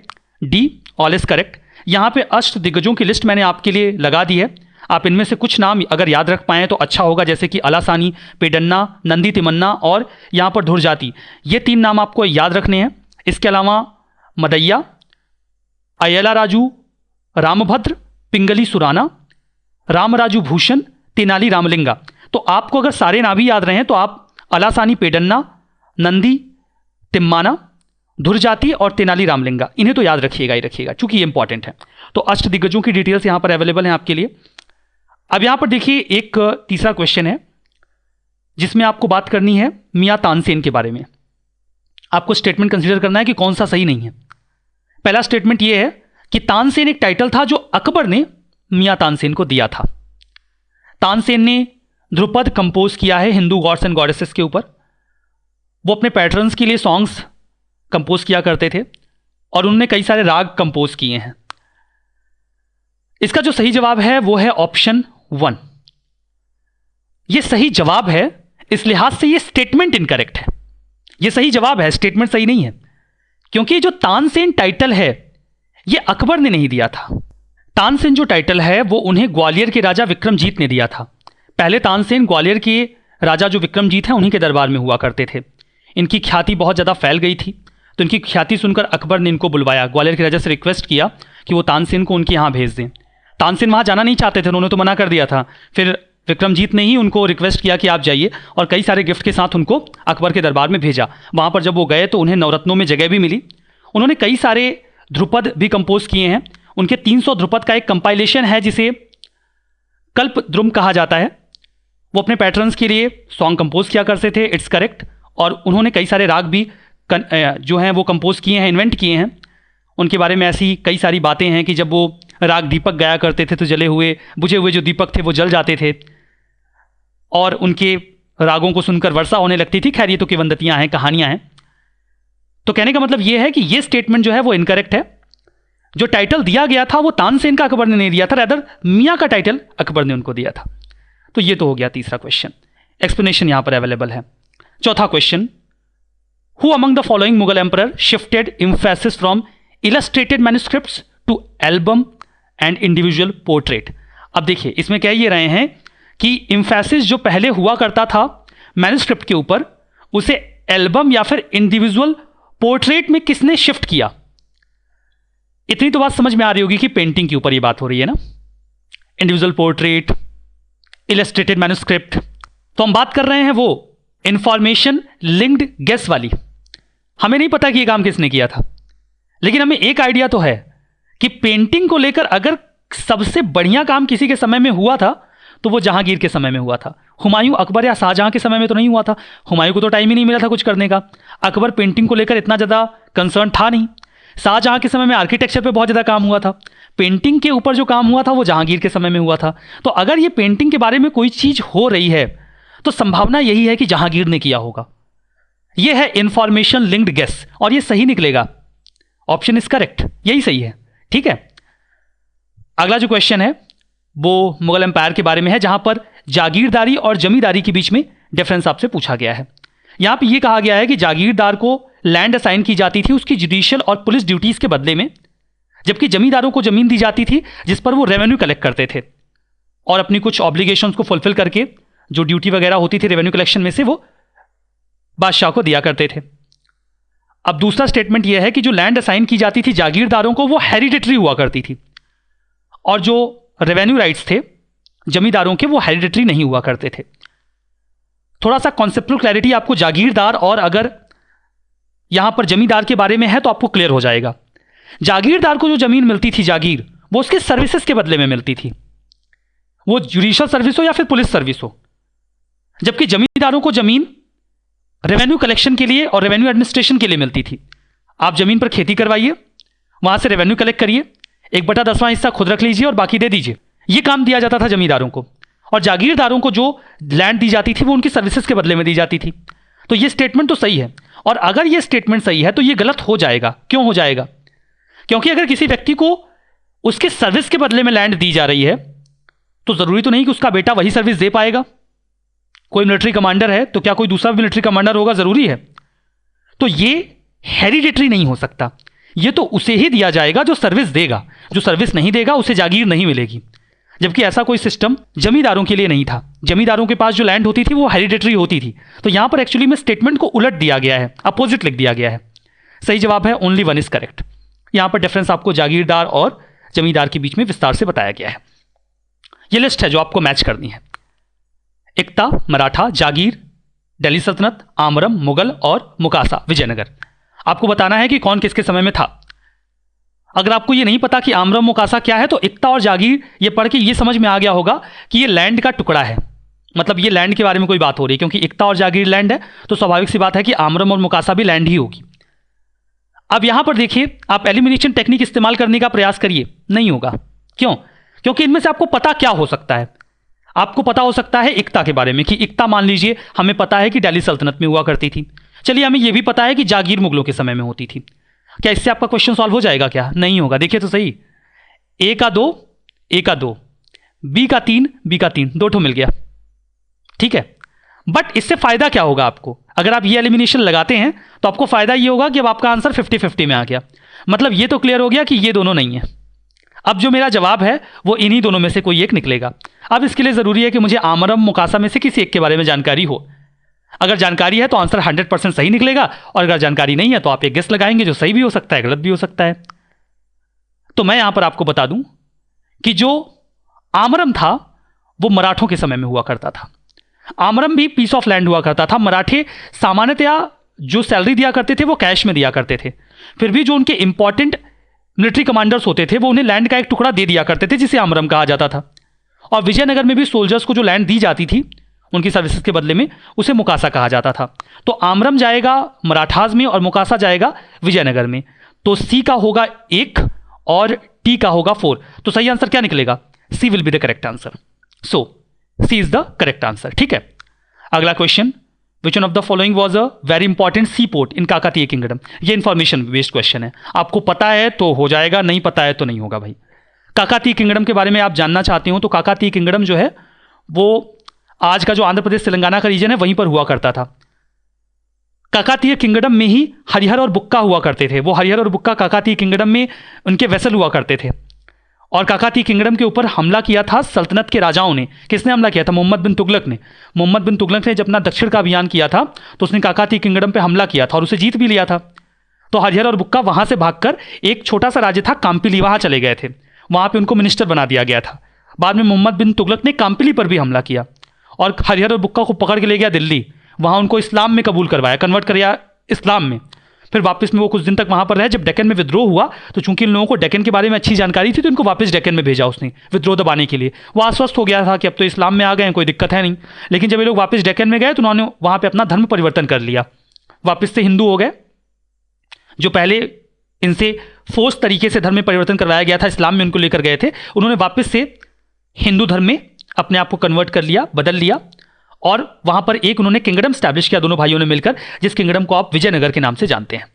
डी, ऑल इज करेक्ट। यहाँ पे अष्ट दिग्गजों की लिस्ट मैंने आपके लिए लगा दी है। आप इनमें से कुछ नाम अगर याद रख पाएँ तो अच्छा होगा, जैसे कि अलासानी, पेडन्ना, नंदी तिमन्ना और यहाँ पर धुरजाति, ये तीन नाम आपको याद रखने हैं। इसके अलावा मदैया, अयला राजू, रामभद्र, पिंगली सुराना, रामराजू भूषण, तेनाली रामलिंगा। तो आपको अगर सारे नाम भी याद रहे हैं तो आप अलासानी, पेडन्ना, नंदी तिम्माना, धुरजाति और तेनाली रामलिंगा, इन्हें तो याद रखिएगा ही रखिएगा, चूंकि ये इंपॉर्टेंट है। तो अष्ट दिग्गजों की डिटेल्स यहां पर अवेलेबल हैं आपके लिए। अब यहां पर देखिए एक तीसरा क्वेश्चन है जिसमें आपको बात करनी है मियां तानसेन के बारे में। आपको स्टेटमेंट कंसीडर करना है कि कौन सा सही नहीं है। पहला स्टेटमेंट यह है कि तानसेन एक टाइटल था जो अकबर ने मियां तानसेन को दिया था। तानसेन ने ध्रुपद कंपोज किया है हिंदू गॉड्स एंड गॉडेसेस के ऊपर। वो अपने पैटर्न्स के लिए सॉन्ग्स कंपोज किया करते थे और उन्होंने कई सारे राग कंपोज किए हैं। इसका जो सही जवाब है वो है ऑप्शन 1। ये सही जवाब है, इस लिहाज से ये स्टेटमेंट इनकरेक्ट है। ये सही जवाब है, स्टेटमेंट सही नहीं है, क्योंकि जो तानसेन टाइटल है ये अकबर ने नहीं दिया था। तानसेन जो टाइटल है वो उन्हें ग्वालियर के राजा विक्रमजीत ने दिया था। पहले तानसेन ग्वालियर के राजा जो विक्रमजीत हैं उन्हीं के दरबार में हुआ करते थे। इनकी ख्याति बहुत ज़्यादा फैल गई थी, तो इनकी ख्याति सुनकर अकबर ने इनको बुलवाया, ग्वालियर के राजा से रिक्वेस्ट किया कि वो तानसेन को उनके यहाँ भेज दें। तानसेन वहाँ जाना नहीं चाहते थे, उन्होंने तो मना कर दिया था। फिर विक्रमजीत ने ही उनको रिक्वेस्ट किया कि आप जाइए, और कई सारे गिफ्ट के साथ उनको अकबर के दरबार में भेजा। वहाँ पर जब वो गए तो उन्हें नवरत्नों में जगह भी मिली। उन्होंने कई सारे ध्रुपद भी कंपोज किए हैं। उनके 300 ध्रुपद का एक कंपाइलेशन है जिसे कल्प द्रुम कहा जाता है। वो अपने पैटर्न्स के लिए सॉन्ग कंपोज किया करते थे, इट्स करेक्ट। और उन्होंने कई सारे राग भी जो हैं वो कंपोज किए हैं, इन्वेंट किए हैं। उनके बारे में ऐसी कई सारी बातें हैं कि जब वो राग दीपक गाया करते थे तो जले हुए बुझे हुए जो दीपक थे वो जल जाते थे, और उनके रागों को सुनकर वर्षा होने लगती थी। खैर ये तो किंवदंतियाँ हैं, कहानियाँ हैं। तो कहने का मतलब ये है कि ये स्टेटमेंट जो है वो इनकरेक्ट है। जो टाइटल दिया गया था वो तानसेन का अकबर ने नहीं दिया था, रादर मियाँ का टाइटल अकबर ने उनको दिया था। तो ये तो हो गया तीसरा क्वेश्चन, एक्सप्लेनेशन यहां पर अवेलेबल है। चौथा question, who among the following Mughal emperor shifted emphasis from illustrated manuscripts to album and individual portrait. अब देखिए इसमें कह ये रहे हैं कि एम्फेसिस जो पहले हुआ करता था मैन्युस्क्रिप्ट के ऊपर, उसे एल्बम या फिर इंडिविजुअल पोर्ट्रेट में किसने शिफ्ट किया। इतनी तो बात समझ में आ रही होगी कि पेंटिंग के ऊपर ये बात हो रही है ना। Individual portrait, illustrated manuscript. तो हम बात कर रहे हैं वो इंफॉर्मेशन लिंक्ड गेस वाली। हमें नहीं पता कि ये काम किसने किया था, लेकिन हमें एक आइडिया तो है कि पेंटिंग को लेकर अगर सबसे बढ़िया काम किसी के समय में हुआ था तो वो जहांगीर के समय में हुआ था। हुमायूं, अकबर या शाहजहां के समय में तो नहीं हुआ था। हुमायूं को तो टाइम ही नहीं मिला था कुछ करने का। अकबर पेंटिंग को लेकर इतना ज़्यादा कंसर्न था नहीं। शाहजहां के समय में आर्किटेक्चर पे बहुत ज़्यादा काम हुआ था। पेंटिंग के ऊपर जो काम हुआ था वो जहांगीर के समय में हुआ था। तो अगर ये पेंटिंग के बारे में कोई चीज़ हो रही है तो संभावना यही है कि जहांगीर ने किया होगा। ये है इंफॉर्मेशन लिंक्ड गेस और ये सही निकलेगा। ऑप्शन इज करेक्ट, यही सही है। ठीक है, अगला जो क्वेश्चन है वो मुगल एम्पायर के बारे में है, जहां पर जागीरदारी और जमींदारी के बीच में डिफरेंस आपसे पूछा गया है। यहां पे ये कहा गया है कि जागीरदार को लैंड असाइन की जाती थी उसकी जुडिशियल और पुलिस ड्यूटीज के बदले में, जबकि जमींदारों को जमीन दी जाती थी जिस पर वो रेवेन्यू कलेक्ट करते थे और अपनी कुछ ऑब्लिगेशंस को फुलफिल करके जो ड्यूटी वगैरह होती थी रेवेन्यू कलेक्शन में से वो बादशाह को दिया करते थे। अब दूसरा स्टेटमेंट यह है कि जो लैंड असाइन की जाती थी जागीरदारों को वो हेरिडिटरी हुआ करती थी और जो रेवेन्यू राइट्स थे जमींदारों के वो हेरिडिटरी नहीं हुआ करते थे। थोड़ा सा कॉन्सेप्चुअल क्लैरिटी आपको जागीरदार और अगर यहां पर जमींदार के बारे में है तो आपको क्लियर हो जाएगा। जागीरदार को जो जमीन मिलती थी जागीर, वो उसके सर्विसेज के बदले में मिलती थी, वो जुडिशियल सर्विस हो या फिर पुलिस सर्विस हो, जबकि जमींदारों को जमीन रेवेन्यू कलेक्शन के लिए और रेवेन्यू एडमिनिस्ट्रेशन के लिए मिलती थी। आप जमीन पर खेती करवाइए, वहां से रेवेन्यू कलेक्ट करिए, 1/10वां हिस्सा खुद रख लीजिए और बाकी दे दीजिए। यह काम दिया जाता था जमींदारों को। और जागीरदारों को जो लैंड दी जाती थी वो उनकी सर्विसेज के बदले में दी जाती थी। तो यह स्टेटमेंट तो सही है। और अगर यह स्टेटमेंट सही है तो यह गलत हो जाएगा। क्यों हो जाएगा? क्योंकि अगर किसी व्यक्ति को उसके सर्विस के बदले में लैंड दी जा रही है तो जरूरी तो नहीं कि उसका बेटा वही सर्विस दे पाएगा। कोई मिलिट्री कमांडर है तो क्या कोई दूसरा मिलिट्री कमांडर होगा? जरूरी है। तो यह हेरिडिटरी नहीं हो सकता। यह तो उसे ही दिया जाएगा जो सर्विस देगा। जो सर्विस नहीं देगा उसे जागीर नहीं मिलेगी। जबकि ऐसा कोई सिस्टम जमींदारों के लिए नहीं था। जमींदारों के पास जो लैंड होती थी वो हेरिडिटरी होती थी। तो यहां पर एक्चुअली में स्टेटमेंट को उलट दिया गया है, अपोजिट लिख दिया गया है। सही जवाब है ओनली वन इज करेक्ट। यहां पर डिफरेंस आपको जागीरदार और जमींदार के बीच में विस्तार से बताया गया है। यह लिस्ट है जो आपको मैच करनी है। इक्ता, मराठा, जागीर, दिल्ली सल्तनत, आमरम, मुगल और मुकासा, विजयनगर। आपको बताना है कि कौन किसके समय में था। अगर आपको ये नहीं पता कि आमरम मुकासा क्या है तो इक्ता और जागीर ये पढ़ के ये समझ में आ गया होगा कि ये लैंड का टुकड़ा है। मतलब ये लैंड के बारे में कोई बात हो रही है, क्योंकि इक्ता और जागीर लैंड है तो स्वाभाविक सी बात है कि आमरम और मुकासा भी लैंड ही होगी। अब यहां पर देखिए, आप एलिमिनेशन टेक्निक इस्तेमाल करने का प्रयास करिए, नहीं होगा। क्यों? क्योंकि इनमें से आपको पता क्या हो सकता है? आपको पता हो सकता है इक्ता के बारे में कि इक्ता, मान लीजिए हमें पता है कि दिल्ली सल्तनत में हुआ करती थी। चलिए, हमें यह भी पता है कि जागीर मुगलों के समय में होती थी। क्या इससे आपका क्वेश्चन सॉल्व हो जाएगा? क्या नहीं होगा। देखिए तो सही, ए का 2, ए का 2, बी का 3, बी का 3, 2 ठो मिल गया। ठीक है, बट इससे फायदा क्या होगा आपको? अगर आप ये एलिमिनेशन लगाते हैं तो आपको फायदा ये होगा कि अब आपका आंसर 50-50 में आ गया। मतलब ये तो क्लियर हो गया कि ये दोनों नहीं है। अब जो मेरा जवाब है वो इन्हीं दोनों में से कोई एक निकलेगा। अब इसके लिए जरूरी है कि मुझे आमरम मुकासा में से किसी एक के बारे में जानकारी हो। अगर जानकारी है तो आंसर 100% सही निकलेगा, और अगर जानकारी नहीं है तो आप एक गेस लगाएंगे जो सही भी हो सकता है, गलत भी हो सकता है। तो मैं यहां पर आपको बता दूं कि जो आमरम था वो मराठों के समय में हुआ करता था। आमरम भी पीस ऑफ लैंड हुआ करता था। मराठे सामान्यतया जो सैलरी दिया करते थे वो कैश में दिया करते थे। फिर भी जो उनके इंपॉर्टेंट मिलिट्री कमांडर्स होते थे वो उन्हें लैंड का एक टुकड़ा दे दिया करते थे जिसे आमरम कहा जाता था। और विजयनगर में भी सोल्जर्स को जो लैंड दी जाती थी उनकी सर्विसेज के बदले में, उसे मुकासा कहा जाता था। तो आमरम जाएगा मराठाज में और मुकासा जाएगा विजयनगर में। तो सी का होगा 1 और टी का होगा 4। तो सही आंसर क्या निकलेगा? C will be the correct answer. So C is the correct answer. ठीक है, अगला question, which one of the following was a very important sea port in Kakatiya kingdom. ये इंफॉर्मेशन बेस्ड क्वेश्चन है। आपको पता है तो हो जाएगा, नहीं पता है तो नहीं होगा भाई। काकातीय किंगडम के बारे में आप जानना चाहते हो तो काकातीय किंगडम जो है वो आज का जो आंध्र प्रदेश तेलंगाना का रीजन है वहीं पर हुआ करता था। काकातीय किंगडम में ही हरिहर और बुक्का हुआ करते थे। वो हरिहर और बुक्का काकातीय किंगडम में उनके वेसल हुआ करते थे। और काकातीय किंगडम के ऊपर हमला किया था सल्तनत के राजाओं ने। किसने हमला किया था? मोहम्मद बिन तुगलक ने। मोहम्मद बिन तुगलक ने जब अपना दक्षिण का अभियान किया था तो उसने काकातीय किंगडम पे हमला किया था और उसे जीत भी लिया था। तो हरिहर और बुक्का वहां से भागकर एक छोटा सा राज्य था काम्पिली, वहां चले गए थे। वहां पे उनको मिनिस्टर बना दिया गया था। बाद में मोहम्मद बिन तुगलक ने काम्पिली पर भी हमला किया और हरिहर और बुक्का को पकड़ के ले गया दिल्ली, वहाँ उनको इस्लाम में कबूल करवाया, कन्वर्ट कराया इस्लाम में। फिर वापस में वो कुछ दिन तक वहाँ पर रहे। जब डेक्कन में विद्रोह हुआ तो चूंकि इन लोगों को डेक्कन के बारे में अच्छी जानकारी थी तो इनको वापस डेक्कन में भेजा उसने विद्रोह दबाने के लिए। वो आश्वस्त हो गया था कि अब तो इस्लाम में आ गए हैं, कोई दिक्कत है नहीं। लेकिन जब ये लोग वापस डेक्कन में गए तो उन्होंने वहाँ पर अपना धर्म परिवर्तन कर लिया, वापस से हिंदू हो गए। जो पहले इनसे फोर्स तरीके से धर्म में परिवर्तन करवाया गया था, इस्लाम में उनको लेकर गए थे, उन्होंने वापस से हिंदू धर्म में अपने आप को कन्वर्ट कर लिया, बदल लिया। और वहां पर एक उन्होंने किंगडम स्टैब्लिश किया दोनों भाइयों ने मिलकर, जिस किंगडम को आप विजयनगर के नाम से जानते हैं।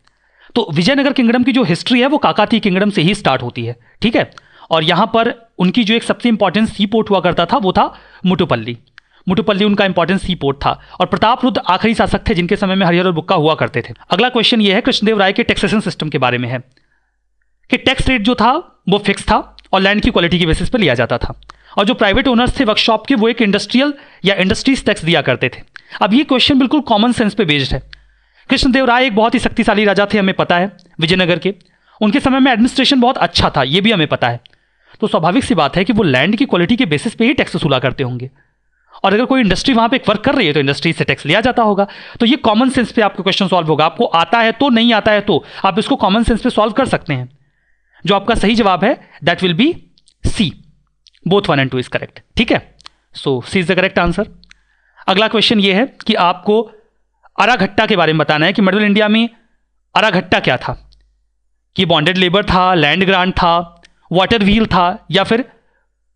तो विजयनगर किंगडम की जो हिस्ट्री है वो काकातीय किंगडम से ही स्टार्ट होती है, ठीक है। और यहां पर उनकी जो एक सबसे इंपॉर्टेंट सी पोर्ट हुआ करता था वो था मुटुपल्ली। मुटुपल्ली उनका इंपॉर्टेंट सी पोर्ट था। और प्रतापरुद्र आखिरी शासक थे जिनके समय में हरिहर और बुक्का हुआ करते थे। अगला क्वेश्चन ये है कृष्णदेव राय के टैक्सेशन सिस्टम के बारे में है कि टैक्स रेट जो था वो फिक्स था और लैंड की क्वालिटी के बेसिस पर लिया जाता था। और जो प्राइवेट ओनर्स थे वर्कशॉप के वो एक इंडस्ट्रियल या इंडस्ट्रीज टैक्स दिया करते थे। अब ये क्वेश्चन बिल्कुल कॉमन सेंस पे बेस्ड है। कृष्णदेव राय एक बहुत ही शक्तिशाली राजा थे, हमें पता है, विजयनगर के। उनके समय में एडमिनिस्ट्रेशन बहुत अच्छा था, ये भी हमें पता है। तो स्वाभाविक सी बात है कि वो लैंड की क्वालिटी के बेसिस पे ही टैक्स वसूला करते होंगे। और अगर कोई इंडस्ट्री वहां पे वर्क कर रही है तो इंडस्ट्री से टैक्स लिया जाता होगा। तो ये कॉमन सेंस पे आपका क्वेश्चन सॉल्व होगा। आपको आता है तो, नहीं आता है तो आप इसको कॉमन सेंस पे सॉल्व कर सकते हैं। जो आपका सही जवाब है that will be C, both 1 and 2 is correct, ठीक है। So C is the correct answer. अगला क्वेश्चन ये है कि आपको अराघट्टा के बारे में बताना है कि मिडिल इंडिया में अराघट्टा क्या था, कि बॉन्डेड लेबर था, लैंड ग्रांट था, वाटर व्हील था, या फिर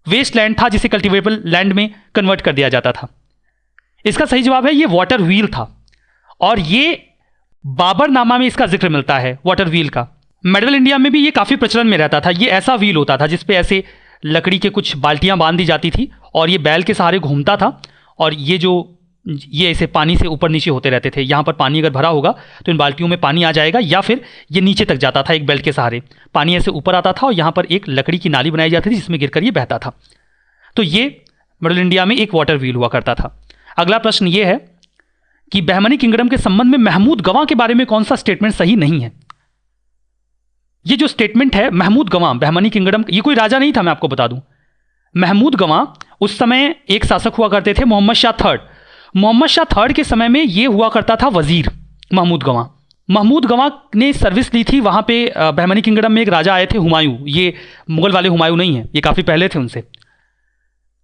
वेस्ट लैंड था जिसे कल्टिवेबल लैंड में कन्वर्ट कर दिया जाता था। इसका सही जवाब है ये वाटर व्हील था। और ये बाबरनामा में इसका जिक्र मिलता है वाटर व्हील का। मिडिल इंडिया में भी ये काफी प्रचलन में रहता था। ये ऐसा व्हील होता था जिसपे ऐसे लकड़ी के कुछ बाल्टियां बांध दी जाती थी और ये बैल के सहारे घूमता था। और ये ऐसे पानी से ऊपर नीचे होते रहते थे। यहाँ पर पानी अगर भरा होगा तो इन बाल्टियों में पानी आ जाएगा, या फिर ये नीचे तक जाता था एक बेल्ट के सहारे, पानी ऐसे ऊपर आता था और यहाँ पर एक लकड़ी की नाली बनाई जाती थी जिसमें गिरकर ये बहता था। तो ये मिडिल इंडिया में एक वाटर व्हील हुआ करता था। अगला प्रश्न ये है कि बहमनी किंगडम के संबंध में महमूद गवां के बारे में कौन सा स्टेटमेंट सही नहीं है। ये जो स्टेटमेंट है महमूद गवां, बहमनी किंगडम, ये कोई राजा नहीं था, मैं आपको बता दूं। महमूद गवां उस समय एक शासक हुआ करते थे, मोहम्मद शाह थर्ड। मोहम्मद शाह थर्ड के समय में ये हुआ करता था वजीर महमूद गवां। महमूद गवां ने सर्विस ली थी वहाँ पे बहमनी किंगडम में। एक राजा आए थे हुमायूं, ये मुगल वाले हुमायूं नहीं है, ये काफ़ी पहले थे उनसे,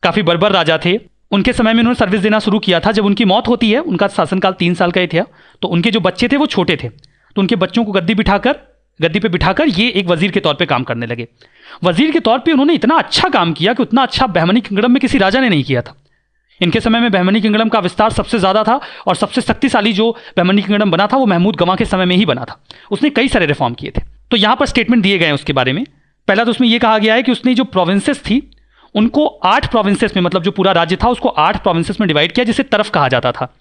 काफ़ी बर्बर राजा थे। उनके समय में उन्होंने सर्विस देना शुरू किया था। जब उनकी मौत होती है, उनका शासनकाल 3 साल का ही था, तो उनके जो बच्चे थे वो छोटे थे, तो उनके बच्चों को गद्दी पे बिठाकर ये एक वजीर के तौर पे काम करने लगे। वजीर के तौर पे उन्होंने इतना अच्छा काम किया कि उतना अच्छा बहमनी किंगडम में किसी राजा ने नहीं किया था। इनके समय में बहमनी किंगडम का विस्तार सबसे ज़्यादा था और सबसे शक्तिशाली जो बहमनी किंगडम बना था वो महमूद गवां के समय में ही बना था। उसने कई सारे रिफॉर्म किए थे। तो यहाँ पर स्टेटमेंट दिए गए हैं उसके बारे में। पहला तो उसमें यह कहा गया है कि उसने जो प्रोविंसेस थी उनको 8 प्रोविंसेस में, मतलब जो पूरा राज्य था उसको 8 प्रोविंसेस में डिवाइड किया, जिसे तरफ कहा जाता था।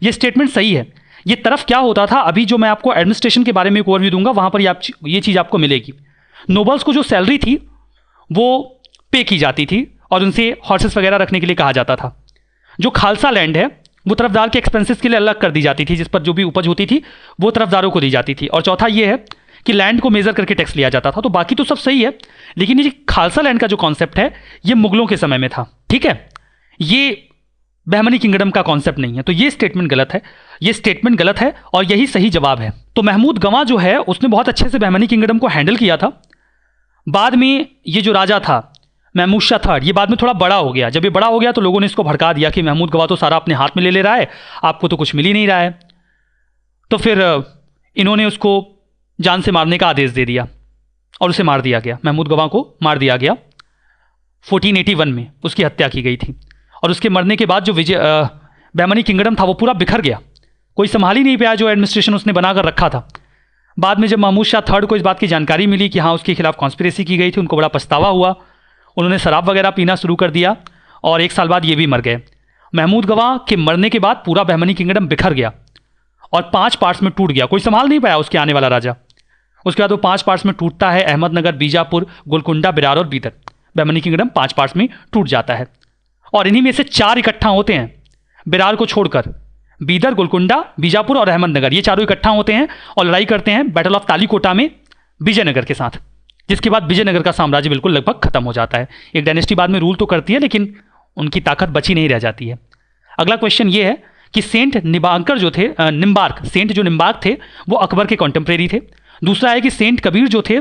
यह स्टेटमेंट सही है। ये तरफ क्या होता था, अभी जो मैं आपको एडमिनिस्ट्रेशन के बारे में एक ओवरव्यू दूंगा वहां पर ये चीज़ आपको मिलेगी। नोबल्स को जो सैलरी थी वो पे की जाती थी और उनसे हॉर्सेस वगैरह रखने के लिए कहा जाता था। जो खालसा लैंड है वो तरफदार के एक्सपेंसेस के लिए अलग कर दी जाती थी, जिस पर जो भी उपज होती थी वो तरफदारों को दी जाती थी। और चौथा ये है कि लैंड को मेजर करके टैक्स लिया जाता था। तो बाकी तो सब सही है, लेकिन ये खालसा लैंड का जो कॉन्सेप्ट है ये मुगलों के समय में था, ठीक है। ये बहमनी किंगडम का कॉन्सेप्ट नहीं है। तो ये स्टेटमेंट गलत है, ये स्टेटमेंट गलत है और यही सही जवाब है। तो महमूद गवां जो है उसने बहुत अच्छे से बहमनी किंगडम को हैंडल किया था। बाद में ये जो राजा था महमूद शाह थर्ड, ये बाद में थोड़ा बड़ा हो गया। जब ये बड़ा हो गया तो लोगों ने इसको भड़का दिया कि महमूद गवां तो सारा अपने हाथ में ले रहा है, आपको तो कुछ मिल ही नहीं रहा है। तो फिर इन्होंने उसको जान से मारने का आदेश दे दिया और उसे मार दिया गया। महमूद गवां को मार दिया गया 1481 में, उसकी हत्या की गई थी। और उसके मरने के बाद जो बहमनी किंगडम था वो पूरा बिखर गया, कोई संभाल ही नहीं पाया जो एडमिनिस्ट्रेशन उसने बनाकर रखा था। बाद में जब महमूद शाह थर्ड को इस बात की जानकारी मिली कि हाँ उसके खिलाफ कॉन्स्पिरेसी की गई थी, उनको बड़ा पछतावा हुआ। उन्होंने शराब वगैरह पीना शुरू कर दिया और 1 साल बाद ये भी मर गए। महमूद गवां के मरने के बाद पूरा बहमनी किंगडम बिखर गया और 5 पार्ट्स में टूट गया, कोई संभाल नहीं पाया उसके आने वाला राजा। उसके बाद वो 5 पार्ट्स में टूटता है, अहमदनगर, बीजापुर, गोलकुंडा, बिरार और बीदर। बहमनी किंगडम 5 पार्ट्स में टूट जाता है और इन्हीं में से 4 इकट्ठा होते हैं, बिरार को छोड़कर। बीदर, गोलकुंडा, बीजापुर और अहमदनगर, ये चारों इकट्ठा होते हैं और लड़ाई करते हैं बैटल ऑफ तालीकोटा में विजयनगर के साथ। जिसके बाद विजयनगर का साम्राज्य बिल्कुल लगभग खत्म हो जाता है। एक डायनेस्टी बाद में रूल तो करती है लेकिन उनकी ताकत बची नहीं रह जाती है। अगला क्वेश्चन ये है कि सेंट निम्बार्क जो थे, सेंट जो निम्बार्क थे वो अकबर के कॉन्टेम्परेरी थे। दूसरा है कि सेंट कबीर जो थे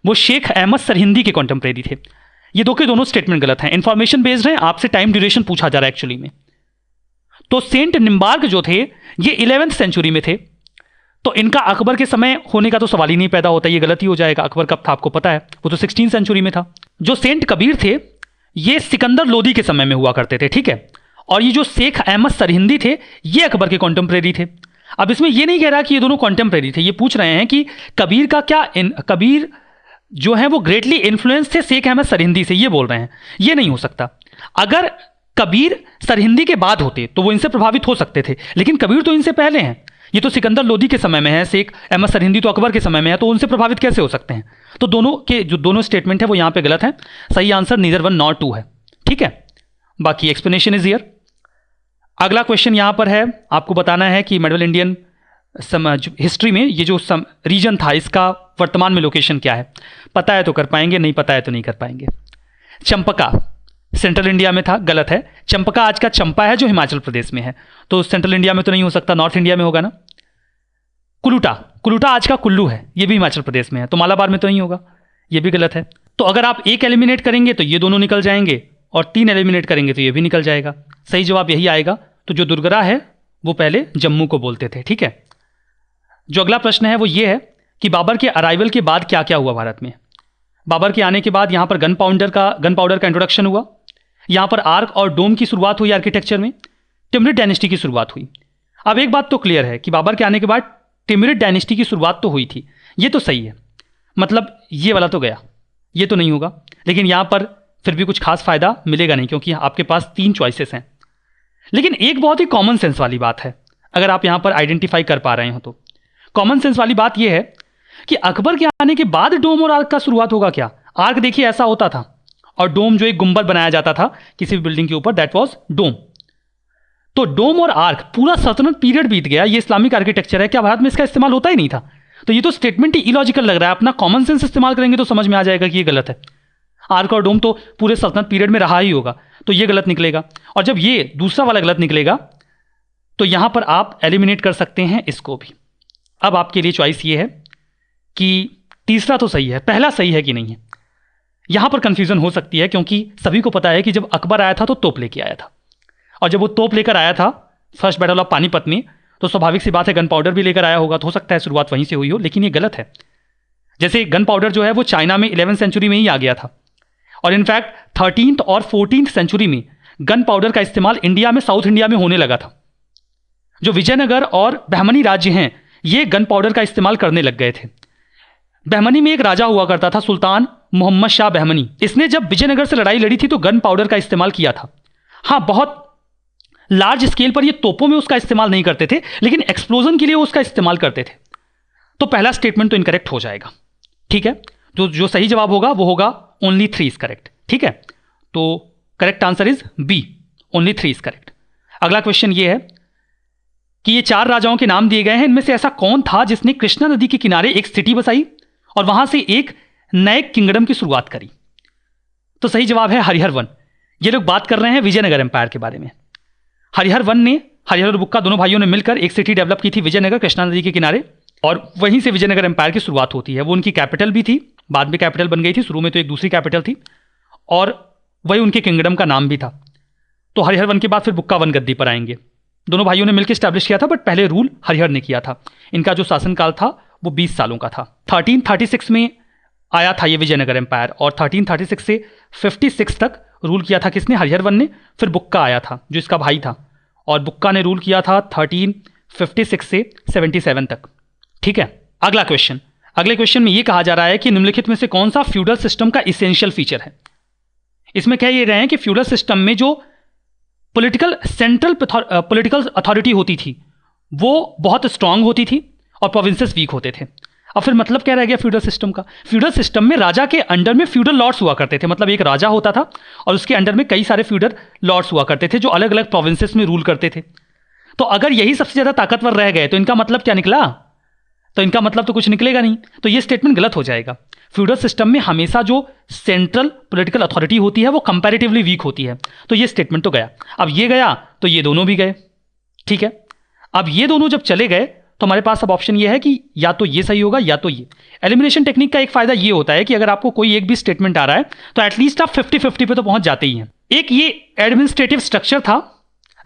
वो शेख अहमद सरहिंदी के कॉन्टेम्परेरी थे। ये दो के दोनों स्टेटमेंट गलत हैं, इंफॉर्मेशन बेस्ड हैं, आपसे टाइम ड्यूरेशन पूछा जा रहा है एक्चुअली में। तो सेंट निम्बार्क जो थे ये 11वीं सेंचुरी में थे, तो इनका अकबर के समय होने का तो सवाल ही नहीं पैदा होता, ये गलत ही हो जाएगा। अकबर कब था आपको पता है, वो तो 16वीं सेंचुरी में था। जो सेंट कबीर थे ये सिकंदर लोदी के समय में हुआ करते थे, ठीक है। और ये जो शेख अहमद सरहिंदी थे ये अकबर के कॉन्टेम्परेरी थे। अब इसमें ये नहीं कह रहा कि ये दोनों कॉन्टेम्परेरी थे, ये पूछ रहे हैं कि कबीर का क्या कबीर जो है वो ग्रेटली इन्फ्लुएंस थे शेख अहमद सरहिंदी से, ये बोल रहे हैं। ये नहीं हो सकता। अगर कबीर सरहिंदी के बाद होते तो वो इनसे प्रभावित हो सकते थे, लेकिन कबीर तो इनसे पहले हैं। ये तो सिकंदर लोदी के समय में है, शेख अहमद सरहिंदी तो अकबर के समय में है, तो उनसे प्रभावित कैसे हो सकते हैं। तो दोनों के जो दोनों स्टेटमेंट है वो यहाँ पे गलत है। सही आंसर नीदर 1 नॉर 2 है, ठीक है। बाकी एक्सप्लेनेशन इज हियर। अगला क्वेश्चन यहाँ पर है, आपको बताना है कि मेडिवल इंडियन हिस्ट्री में ये जो रीजन था इसका वर्तमान में लोकेशन क्या है। पता है तो कर पाएंगे, नहीं पता है तो नहीं कर पाएंगे। चंपका सेंट्रल इंडिया में था, गलत है। चंपका आज का चंपा है जो हिमाचल प्रदेश में है, तो सेंट्रल इंडिया में तो नहीं हो सकता, नॉर्थ इंडिया में होगा ना। कुलूटा आज का कुल्लू है, ये भी हिमाचल प्रदेश में है, तो मालाबार में तो नहीं होगा, ये भी गलत है। तो अगर आप एक एलिमिनेट करेंगे तो ये दोनों निकल जाएंगे, और 3 एलिमिनेट करेंगे तो ये भी निकल जाएगा। सही जवाब यही आएगा। तो जो दुर्गरा है वो पहले जम्मू को बोलते थे, ठीक है। जो अगला प्रश्न है वो ये है कि बाबर के अराइवल के बाद क्या क्या हुआ भारत में। बाबर के आने के बाद यहाँ पर गन पाउडर का इंट्रोडक्शन हुआ, यहाँ पर आर्क और डोम की शुरुआत हुई आर्किटेक्चर में, टिमरिड डायनेस्टी की शुरुआत हुई। अब एक बात तो क्लियर है कि बाबर के आने के बाद टिमरिड डायनेस्टी की शुरुआत तो हुई थी, ये तो सही है, मतलब ये वाला तो गया, ये तो नहीं होगा। लेकिन यहाँ पर फिर भी कुछ खास फायदा मिलेगा नहीं, क्योंकि आपके पास 3 चॉइसेस हैं। लेकिन एक बहुत ही कॉमन सेंस वाली बात है, अगर आप यहाँ पर आइडेंटिफाई कर पा रहे हो तो। कॉमन सेंस वाली बात यह है कि अकबर के आने के बाद डोम और आर्क का शुरुआत होगा क्या। आर्क देखिए ऐसा होता था, और डोम जो एक गुंबद बनाया जाता था किसी भी बिल्डिंग के ऊपर, दैट वाज डोम। तो डोम और आर्क पूरा सल्तनत पीरियड बीत गया, ये इस्लामिक आर्किटेक्चर है, क्या भारत में इसका इस्तेमाल होता ही नहीं था। तो ये तो स्टेटमेंट ही इलॉजिकल लग रहा है। अपना कॉमन सेंस इस्तेमाल करेंगे तो समझ में आ जाएगा कि ये गलत है। आर्क और डोम तो पूरे सल्तनत पीरियड में रहा ही होगा, तो ये गलत निकलेगा। और जब ये दूसरा वाला गलत निकलेगा तो यहां पर आप एलिमिनेट कर सकते हैं इसको भी। अब आपके लिए चॉइस ये है कि तीसरा तो सही है, पहला सही है कि नहीं है। यहां पर कंफ्यूजन हो सकती है, क्योंकि सभी को पता है कि जब अकबर आया था तो तोप लेके आया था, और जब वो तोप लेकर आया था फर्स्ट बैटल ऑफ पानीपत में, तो स्वाभाविक सी बात है गन पाउडर भी लेकर आया होगा, तो हो सकता है शुरुआत वहीं से हुई हो, लेकिन ये गलत है। जैसे गन पाउडर जो है वो चाइना में 11वीं सेंचुरी में ही आ गया था, और इनफैक्ट 13th और 14th सेंचुरी में गन पाउडर का इस्तेमाल इंडिया में, साउथ इंडिया में होने लगा था। जो विजयनगर और बहमनी राज्य हैं ये गन पाउडर का इस्तेमाल करने लग गए थे। बहमनी में एक राजा हुआ करता था सुल्तान मोहम्मद शाह बहमनी, इसने जब विजयनगर से लड़ाई लड़ी थी तो गन पाउडर का इस्तेमाल किया था। हाँ, बहुत लार्ज स्केल पर ये तोपों में उसका इस्तेमाल नहीं करते थे, लेकिन एक्सप्लोजन के लिए उसका इस्तेमाल करते थे। तो पहला स्टेटमेंट तो इनकरेक्ट हो जाएगा, ठीक है। तो जो सही जवाब होगा वो होगा ओनली 3 इज करेक्ट, ठीक है। तो correct answer is B, only 3 is correct. अगला क्वेश्चन ये है कि ये 4 राजाओं के नाम दिए गए हैं, इनमें से ऐसा कौन था जिसने कृष्णा नदी के किनारे एक सिटी बसाई और वहां से एक नए किंगडम की शुरुआत करी। तो सही जवाब है हरिहर वन। ये लोग बात कर रहे हैं विजयनगर एम्पायर के बारे में। हरिहर वन ने, हरिहर और बुक्का दोनों भाइयों ने मिलकर एक सिटी डेवलप की थी विजयनगर, कृष्णा नदी के किनारे, और वहीं से विजयनगर एम्पायर की शुरुआत होती है। वो उनकी कैपिटल भी थी, बाद में कैपिटल बन गई थी, शुरू में तो एक दूसरी कैपिटल थी, और वही उनके किंगडम का नाम भी था। तो हरिहर वन के बाद फिर बुक्का वन गद्दी पर आएंगे। दोनों भाइयों ने मिलकर स्टैब्लिश किया था, बट पहले रूल हरिहर ने किया था। इनका जो शासनकाल था वो 20 सालों का था। 1336 में आया था ये विजयनगर एम्पायर, और 1336 से 56 तक रूल किया था किसने, हरिहर वन ने। फिर बुक्का आया था जो इसका भाई था, और बुक्का ने रूल किया था 1356 से 77 तक, ठीक है। अगला क्वेश्चन, अगले क्वेश्चन में ये कहा जा रहा है कि निम्नलिखित में से कौन सा फ्यूडल सिस्टम का इसेंशियल फीचर है। इसमें कह ये रहे हैं कि फ्यूडल सिस्टम में जो सेंट्रल पॉलिटिकल अथॉरिटी होती थी वो बहुत स्ट्रांग होती थी और प्रोविंसेस वीक होते थे। अब फिर मतलब क्या रह गया फ्यूडल सिस्टम का। फ्यूडल सिस्टम में राजा के अंडर में फ्यूडल लॉर्ड्स हुआ करते थे, मतलब एक राजा होता था और उसके अंडर में कई सारे फ्यूडल लॉर्ड्स हुआ करते थे जो अलग अलग प्रोविंसेस में रूल करते थे। तो अगर यही सबसे ज्यादा ताकतवर रह गए तो इनका मतलब क्या निकला, तो इनका मतलब तो कुछ निकलेगा नहीं, तो ये स्टेटमेंट गलत हो जाएगा। फ्यूडल सिस्टम में हमेशा जो सेंट्रल पॉलिटिकल अथॉरिटी होती है वो कंपैरेटिवली वीक होती है, तो ये स्टेटमेंट तो गया। अब ये गया तो ये दोनों भी गए, ठीक है। अब ये दोनों जब चले गए तो हमारे पास अब ऑप्शन ये है कि या तो ये सही होगा या तो ये। एलिमिनेशन टेक्निक का एक फायदा ये होता है कि अगर आपको कोई एक भी स्टेटमेंट आ रहा है तो एटलीस्ट आप 50-50 पे तो पहुंच जाते ही हैं। एक ये एडमिनिस्ट्रेटिव स्ट्रक्चर था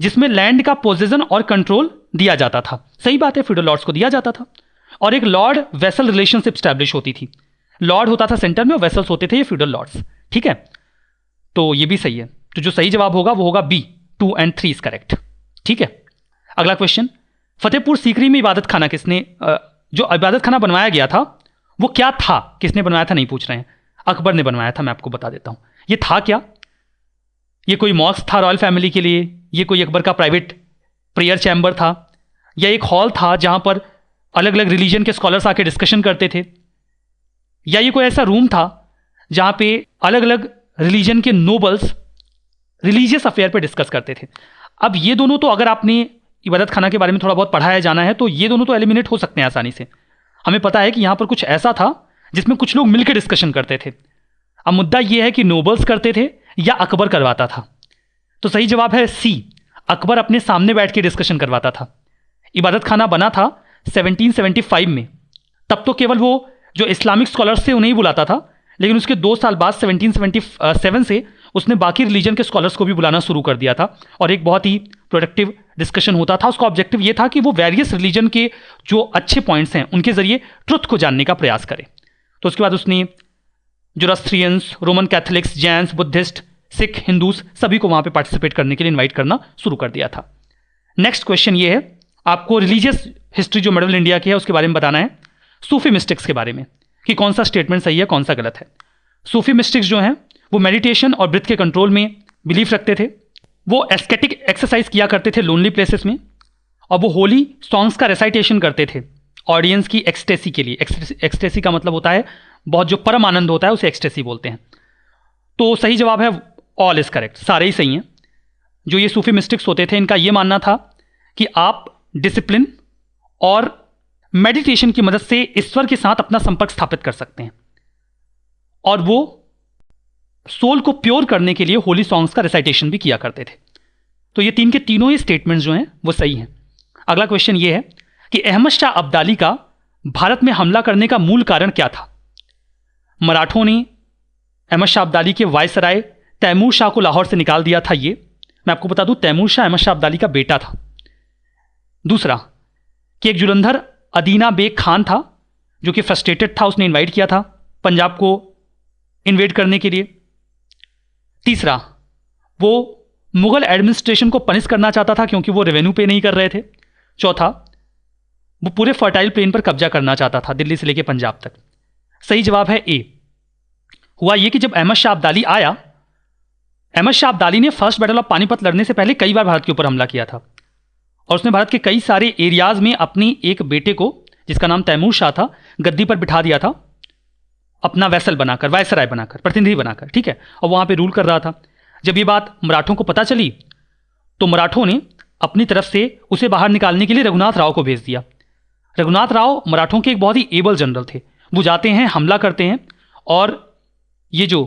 जिसमें लैंड का पोजीशन और कंट्रोल दिया जाता था, सही बात है, फ्यूडल लॉर्ड्स को दिया जाता था। और एक लॉर्ड वेसल रिलेशनशिप स्टैब्लिश होती थी, लॉर्ड होता था सेंटर में और वेसल्स होते थे ये फ्यूडल लॉर्ड्स, ठीक है। तो ये भी सही है, तो जो सही जवाब होगा वो होगा बी, 2 और 3 इज करेक्ट, ठीक है। अगला क्वेश्चन, फतेहपुर सीकरी में इबादत खाना किसने, जो इबादत खाना बनवाया गया था वो क्या था, किसने बनवाया था नहीं पूछ रहे हैं, अकबर ने बनवाया था। मैं आपको बता देता हूं ये था क्या। ये कोई मॉस्क था रॉयल फैमिली के लिए, ये कोई अकबर का प्राइवेट प्रेयर चैम्बर था, या एक हॉल था जहां पर अलग अलग रिलीजन के स्कॉलर्स आके डिस्कशन करते थे, या ये कोई ऐसा रूम था जहां पे अलग अलग रिलीजन के नोबल्स रिलीजियस अफेयर पे डिस्कस करते थे। अब ये दोनों तो अगर आपने इबादत खाना के बारे में थोड़ा बहुत पढ़ा है, जाना है, तो ये दोनों तो एलिमिनेट हो सकते हैं आसानी से। हमें पता है कि यहां पर कुछ ऐसा था जिसमें कुछ लोग मिलकर डिस्कशन करते थे। अब मुद्दा यह है कि नोबल्स करते थे या अकबर करवाता था, तो सही जवाब है सी, अकबर अपने सामने बैठ के डिस्कशन करवाता था। इबादत खाना बना था 1775 में, तब तो केवल वो जो इस्लामिक स्कॉलर्स थे उन्हें ही बुलाता था, लेकिन उसके 2 साल बाद 1777 से उसने बाकी रिलीजन के स्कॉलर्स को भी बुलाना शुरू कर दिया था, और एक बहुत ही प्रोडक्टिव डिस्कशन होता था। उसका ऑब्जेक्टिव ये था कि वो वेरियस रिलीजन के जो अच्छे पॉइंट्स हैं उनके जरिए ट्रुथ को जानने का प्रयास करे। तो उसके बाद उसने Zoroastrians, Roman Catholics, Jains, Buddhist, Sikh, Hindus सभी को वहां पे पार्टिसिपेट करने के लिए इन्वाइट करना शुरू कर दिया था। नेक्स्ट क्वेश्चन ये है, आपको रिलीजियस हिस्ट्री जो मेडल इंडिया की है उसके बारे में बताना है, सूफी मिस्टिक्स के बारे में, कि कौन सा स्टेटमेंट सही है कौन सा गलत है। सूफी मिस्टिक्स जो हैं वो मेडिटेशन और ब्रीथ के कंट्रोल में बिलीफ रखते थे, वो एस्केटिक एक्सरसाइज किया करते थे लोनली प्लेसेस में, और वो होली सॉन्ग्स का रेसाइटेशन करते थे ऑडियंस की एक्सटेसी के लिए। एक्सटेसी का मतलब होता है बहुत जो परम आनंद होता है उसे एक्सटेसी बोलते हैं। तो सही जवाब है ऑल इज करेक्ट, सारे ही सही हैं। जो ये सूफी मिस्टिक्स होते थे इनका ये मानना था कि आप डिसिप्लिन और मेडिटेशन की मदद से ईश्वर के साथ अपना संपर्क स्थापित कर सकते हैं, और वो सोल को प्योर करने के लिए होली सॉन्ग्स का रिसाइटेशन भी किया करते थे। तो ये तीन के तीनों ही स्टेटमेंट्स जो हैं वो सही हैं। अगला क्वेश्चन ये है कि अहमद शाह अब्दाली का भारत में हमला करने का मूल कारण क्या था। मराठों ने अहमद शाह अब्दाली के वायसराय तैमूर शाह को लाहौर से निकाल दिया था। ये मैं आपको बता दूं, तैमूर शाह अहमद शाह अब्दाली का बेटा था। दूसरा कि एक जुलंधर अदीना बेग खान था जो कि फ्रस्ट्रेटेड था, उसने इन्वाइट किया था पंजाब को इन्वेड करने के लिए। तीसरा, वो मुगल एडमिनिस्ट्रेशन को पनिश करना चाहता था क्योंकि वो रेवेन्यू पे नहीं कर रहे थे। चौथा, वो पूरे फर्टाइल प्लेन पर कब्जा करना चाहता था दिल्ली से लेकर पंजाब तक। सही जवाब है ए। हुआ ये कि जब अहमद शाह अब्दाली आया, अहमद शाह अब्दाली ने फर्स्ट बैटल ऑफ पानीपत लड़ने से पहले कई बार भारत के ऊपर हमला किया था, और उसने भारत के कई सारे एरियाज में अपनी एक बेटे को जिसका नाम तैमूर शाह था गद्दी पर बिठा दिया था, अपना वैसल बनाकर, वायसराय बनाकर, प्रतिनिधि बनाकर, ठीक है, और वहां पे रूल कर रहा था। जब ये बात मराठों को पता चली तो मराठों ने अपनी तरफ से उसे बाहर निकालने के लिए रघुनाथ राव को भेज दिया। रघुनाथ राव मराठों के एक बहुत ही एबल जनरल थे। वो जाते हैं, हमला करते हैं, और ये जो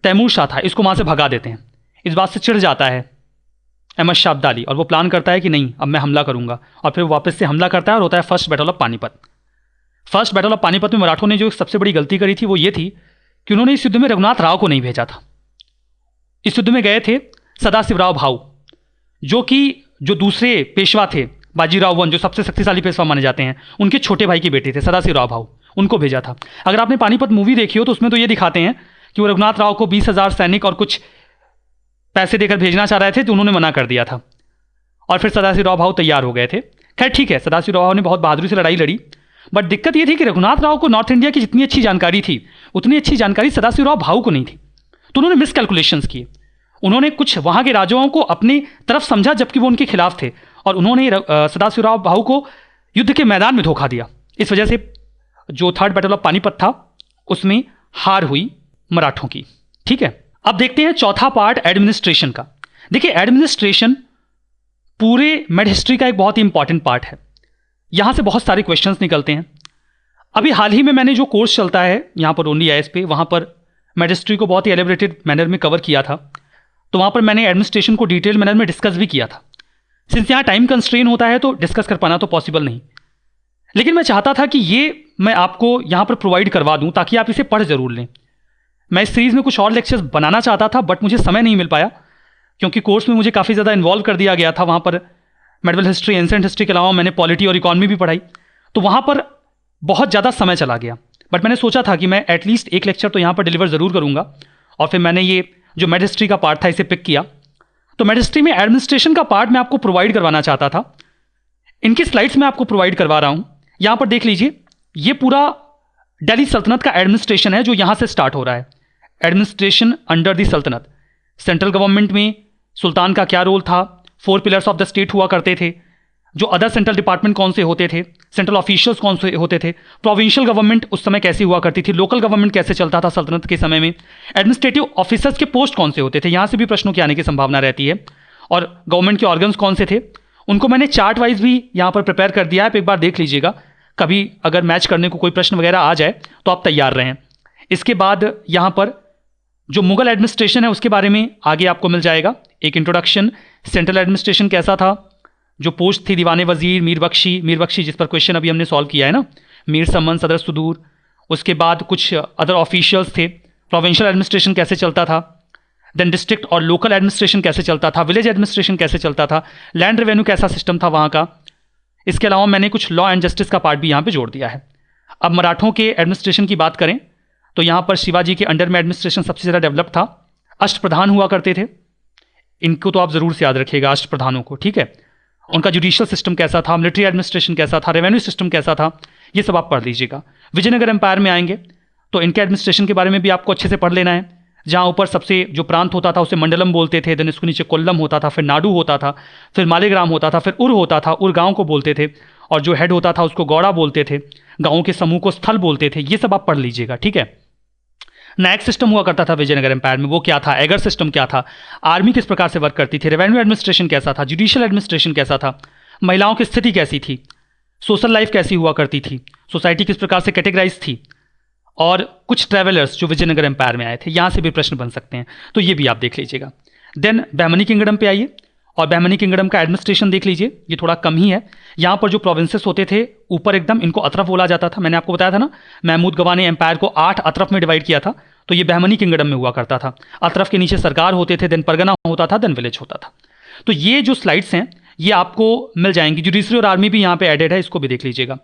तैमूर शाह था इसको वहां से भगा देते हैं। इस बात से चिढ़ जाता है अहमद शाह अब्दाली, और वो प्लान करता है कि नहीं अब मैं हमला करूंगा, और फिर वो वापस से हमला करता है और होता है first battle of Panipat. First battle of Panipat में मराठों ने जो सबसे बड़ी गलती करी थी वो ये थी कि उन्होंने इस युद्ध में रघुनाथ राव को नहीं भेजा था। इस युद्ध में गए थे सदाशिवराव भाऊ, जो दूसरे पेशवा थे, बाजीराव वन जो सबसे शक्तिशाली पेशवा माने जाते हैं, उनके छोटे भाई के बेटे थे सदाशिवराव भाऊ, उनको भेजा था। अगर आपने पानीपत मूवी देखी हो तो उसमें तो ये दिखाते हैं कि वो रघुनाथ राव को 20,000 सैनिक और कुछ पैसे देकर भेजना चाह रहे थे, तो उन्होंने मना कर दिया था, और फिर सदाशिवराव भाऊ तैयार हो गए थे। खैर ठीक है, सदाशिवराव भाऊ ने बहुत बहादुरी से लड़ाई लड़ी, बट दिक्कत ये थी कि रघुनाथ राव को नॉर्थ इंडिया की जितनी अच्छी जानकारी थी उतनी अच्छी जानकारी सदाशिवराव भाऊ को नहीं थी। तो उन्होंने मिसकैलकुलेशंस किए, उन्होंने कुछ वहां के राजाओं को अपनी तरफ समझा जबकि वो उनके खिलाफ थे, और उन्होंने सदाशिवराव भाऊ को युद्ध के मैदान में धोखा दिया। इस वजह से जो थर्ड बैटल ऑफ पानीपत था उसमें हार हुई मराठों की। ठीक है, अब देखते हैं चौथा पार्ट एडमिनिस्ट्रेशन का। देखिए, एडमिनिस्ट्रेशन पूरे मेड हिस्ट्री का एक बहुत ही इंपॉर्टेंट पार्ट है। यहां से बहुत सारे क्वेश्चंस निकलते हैं। अभी हाल ही में मैंने जो कोर्स चलता है यहाँ पर ओनली आईएएस पे, वहाँ पर मैजिस्ट्री को बहुत ही एलिब्रेटेड मैनर में कवर किया था। तो वहाँ पर मैंने एडमिनिस्ट्रेशन को डिटेल मैनर में डिस्कस भी किया था। सिंस यहाँ टाइम कंस्ट्रेन होता है तो डिस्कस कर पाना तो पॉसिबल नहीं, लेकिन मैं चाहता था कि ये मैं आपको यहाँ पर प्रोवाइड करवा दूँ ताकि आप इसे पढ़ जरूर लें। मैं इस सीरीज़ में कुछ और लेक्चर्स बनाना चाहता था बट मुझे समय नहीं मिल पाया, क्योंकि कोर्स में मुझे काफ़ी ज़्यादा इन्वॉल्व कर दिया गया था। वहाँ पर मेडिवल हिस्ट्री, एंसेंट हिस्ट्री के अलावा मैंने पॉलिटी और इकॉनमी भी पढ़ाई, तो वहाँ पर बहुत ज़्यादा समय चला गया। बट मैंने सोचा था कि मैं एटलीस्ट एक लेक्चर तो यहाँ पर डिलीवर ज़रूर करूँगा, और फिर मैंने ये जो मेड हिस्ट्री का पार्ट था इसे पिक किया। तो मेड हिस्ट्री में एडमिनिस्ट्रेशन का पार्ट मैं आपको प्रोवाइड करवाना चाहता था। इनकी स्लाइड्स मैं आपको प्रोवाइड करवा रहा हूँ। यहाँ पर देख लीजिए, ये पूरा दिल्ली सल्तनत का एडमिनिस्ट्रेशन है जो यहाँ से स्टार्ट हो रहा है। एडमिनिस्ट्रेशन अंडर द सल्तनत, सेंट्रल गवर्नमेंट में सुल्तान का क्या रोल था, 4 पिलर्स ऑफ द स्टेट हुआ करते थे, जो अदर सेंट्रल डिपार्टमेंट कौन से होते थे, सेंट्रल ऑफिशियल्स कौन से होते थे, प्रोविंशियल गवर्नमेंट उस समय कैसी हुआ करती थी, लोकल गवर्नमेंट कैसे चलता था सल्तनत के समय में, एडमिनिस्ट्रेटिव ऑफिसर्स के पोस्ट कौन से होते थे, यहाँ से भी प्रश्नों के आने की संभावना रहती है, और गवर्नमेंट के ऑर्गन्स कौन से थे, उनको मैंने चार्ट वाइज भी यहाँ पर प्रिपेयर कर दिया है। आप एक बार देख लीजिएगा, कभी अगर मैच करने को कोई प्रश्न वगैरह आ जाए तो आप तैयार रहें। इसके बाद यहाँ पर जो मुगल एडमिनिस्ट्रेशन है उसके बारे में आगे आपको मिल जाएगा एक इंट्रोडक्शन, सेंट्रल एडमिनिस्ट्रेशन कैसा था, जो पोस्ट थी दीवाने वजीर, मीर बख्शी जिस पर क्वेश्चन अभी हमने सॉल्व किया है ना, मीर समन, सदर सुदूर। उसके बाद कुछ अदर ऑफिशियल्स थे, प्रोविंशियल एडमिनिस्ट्रेशन कैसे चलता था, देन डिस्ट्रिक्ट और लोकल एडमिनिस्ट्रेशन कैसे चलता था, विलेज एडमिनिस्ट्रेशन कैसे चलता था, लैंड रेवेन्यू कैसा सिस्टम था वहाँ का। इसके अलावा मैंने कुछ लॉ एंड जस्टिस का पार्ट भी यहाँ पे जोड़ दिया है। अब मराठों के एडमिनिस्ट्रेशन की बात करें तो यहाँ पर शिवाजी के अंडर में एडमिनिस्ट्रेशन सबसे ज़्यादा डेवलप था। अष्टप्रधान हुआ करते थे, इनको तो आप ज़रूर से याद रखिएगा अष्टप्रधानों को, ठीक है। उनका जुडिशियल सिस्टम कैसा था, मिलिट्री एडमिनिस्ट्रेशन कैसा था, रेवेन्यू सिस्टम कैसा था, ये सब आप पढ़ लीजिएगा। विजयनगर एम्पायर में आएंगे तो इनके एडमिनिस्ट्रेशन के बारे में भी आपको अच्छे से पढ़ लेना है। जहाँ ऊपर सबसे जो प्रांत होता था उसे मंडलम बोलते थे, देन इसको नीचे कोल्लम होता था, फिर नाडु होता था, फिर मालेग्राम होता था, फिर उर होता था, उर गाँव को बोलते थे, और जो हेड होता था उसको गौड़ा बोलते थे, गाँवों के समूह को स्थल बोलते थे। ये सब आप पढ़ लीजिएगा, ठीक है। नायक सिस्टम हुआ करता था विजयनगर एम्पायर में, वो क्या था, एगर सिस्टम क्या था, आर्मी किस प्रकार से वर्क करती थी, रेवेन्यू एडमिनिस्ट्रेशन कैसा था, जुडिशियल एडमिनिस्ट्रेशन कैसा था, महिलाओं की स्थिति कैसी थी, सोशल लाइफ कैसी हुआ करती थी, सोसाइटी किस प्रकार से कैटेगराइज थी, और कुछ ट्रैवलर्स जो विजयनगर एम्पायर में आए थे, यहाँ से भी प्रश्न बन सकते हैं, तो ये भी आप देख लीजिएगा। देन बहमनी किंगडम पे आइए और बहमनी किंगडम का एडमिनिस्ट्रेशन देख लीजिए, ये थोड़ा कम ही है। यहाँ पर जो प्रोविंसेस होते थे ऊपर एकदम, इनको अतरफ बोला जाता था। मैंने आपको बताया था ना, महमूद गवा ने एम्पायर को 8 अतरफ में डिवाइड किया था, तो ये बहमनी किंगडम में हुआ करता था। अतरफ के नीचे सरकार होते थे, देन परगना होता था, देन विलेज होता था। तो ये जो स्लाइड्स हैं ये आपको मिल जाएंगी। जुडिशरी और आर्मी भी यहाँ पे एडेड है, इसको भी देख लीजिएगा।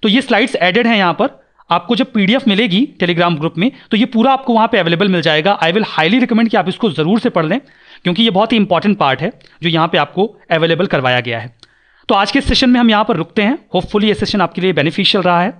तो ये स्लाइड्स एडेड हैं यहाँ पर। आपको जब पीडीएफ मिलेगी टेलीग्राम ग्रुप में तो ये पूरा आपको वहाँ पे अवेलेबल मिल जाएगा। आई विल हाईली रिकमेंड कि आप इसको ज़रूर से पढ़ लें, क्योंकि ये बहुत ही इंपॉर्टेंट पार्ट है जो यहाँ पे आपको अवेलेबल करवाया गया है। तो आज के सेशन में हम यहाँ पर रुकते हैं। होपफुली ये सेशन आपके लिए बेनिफिशियल रहा है।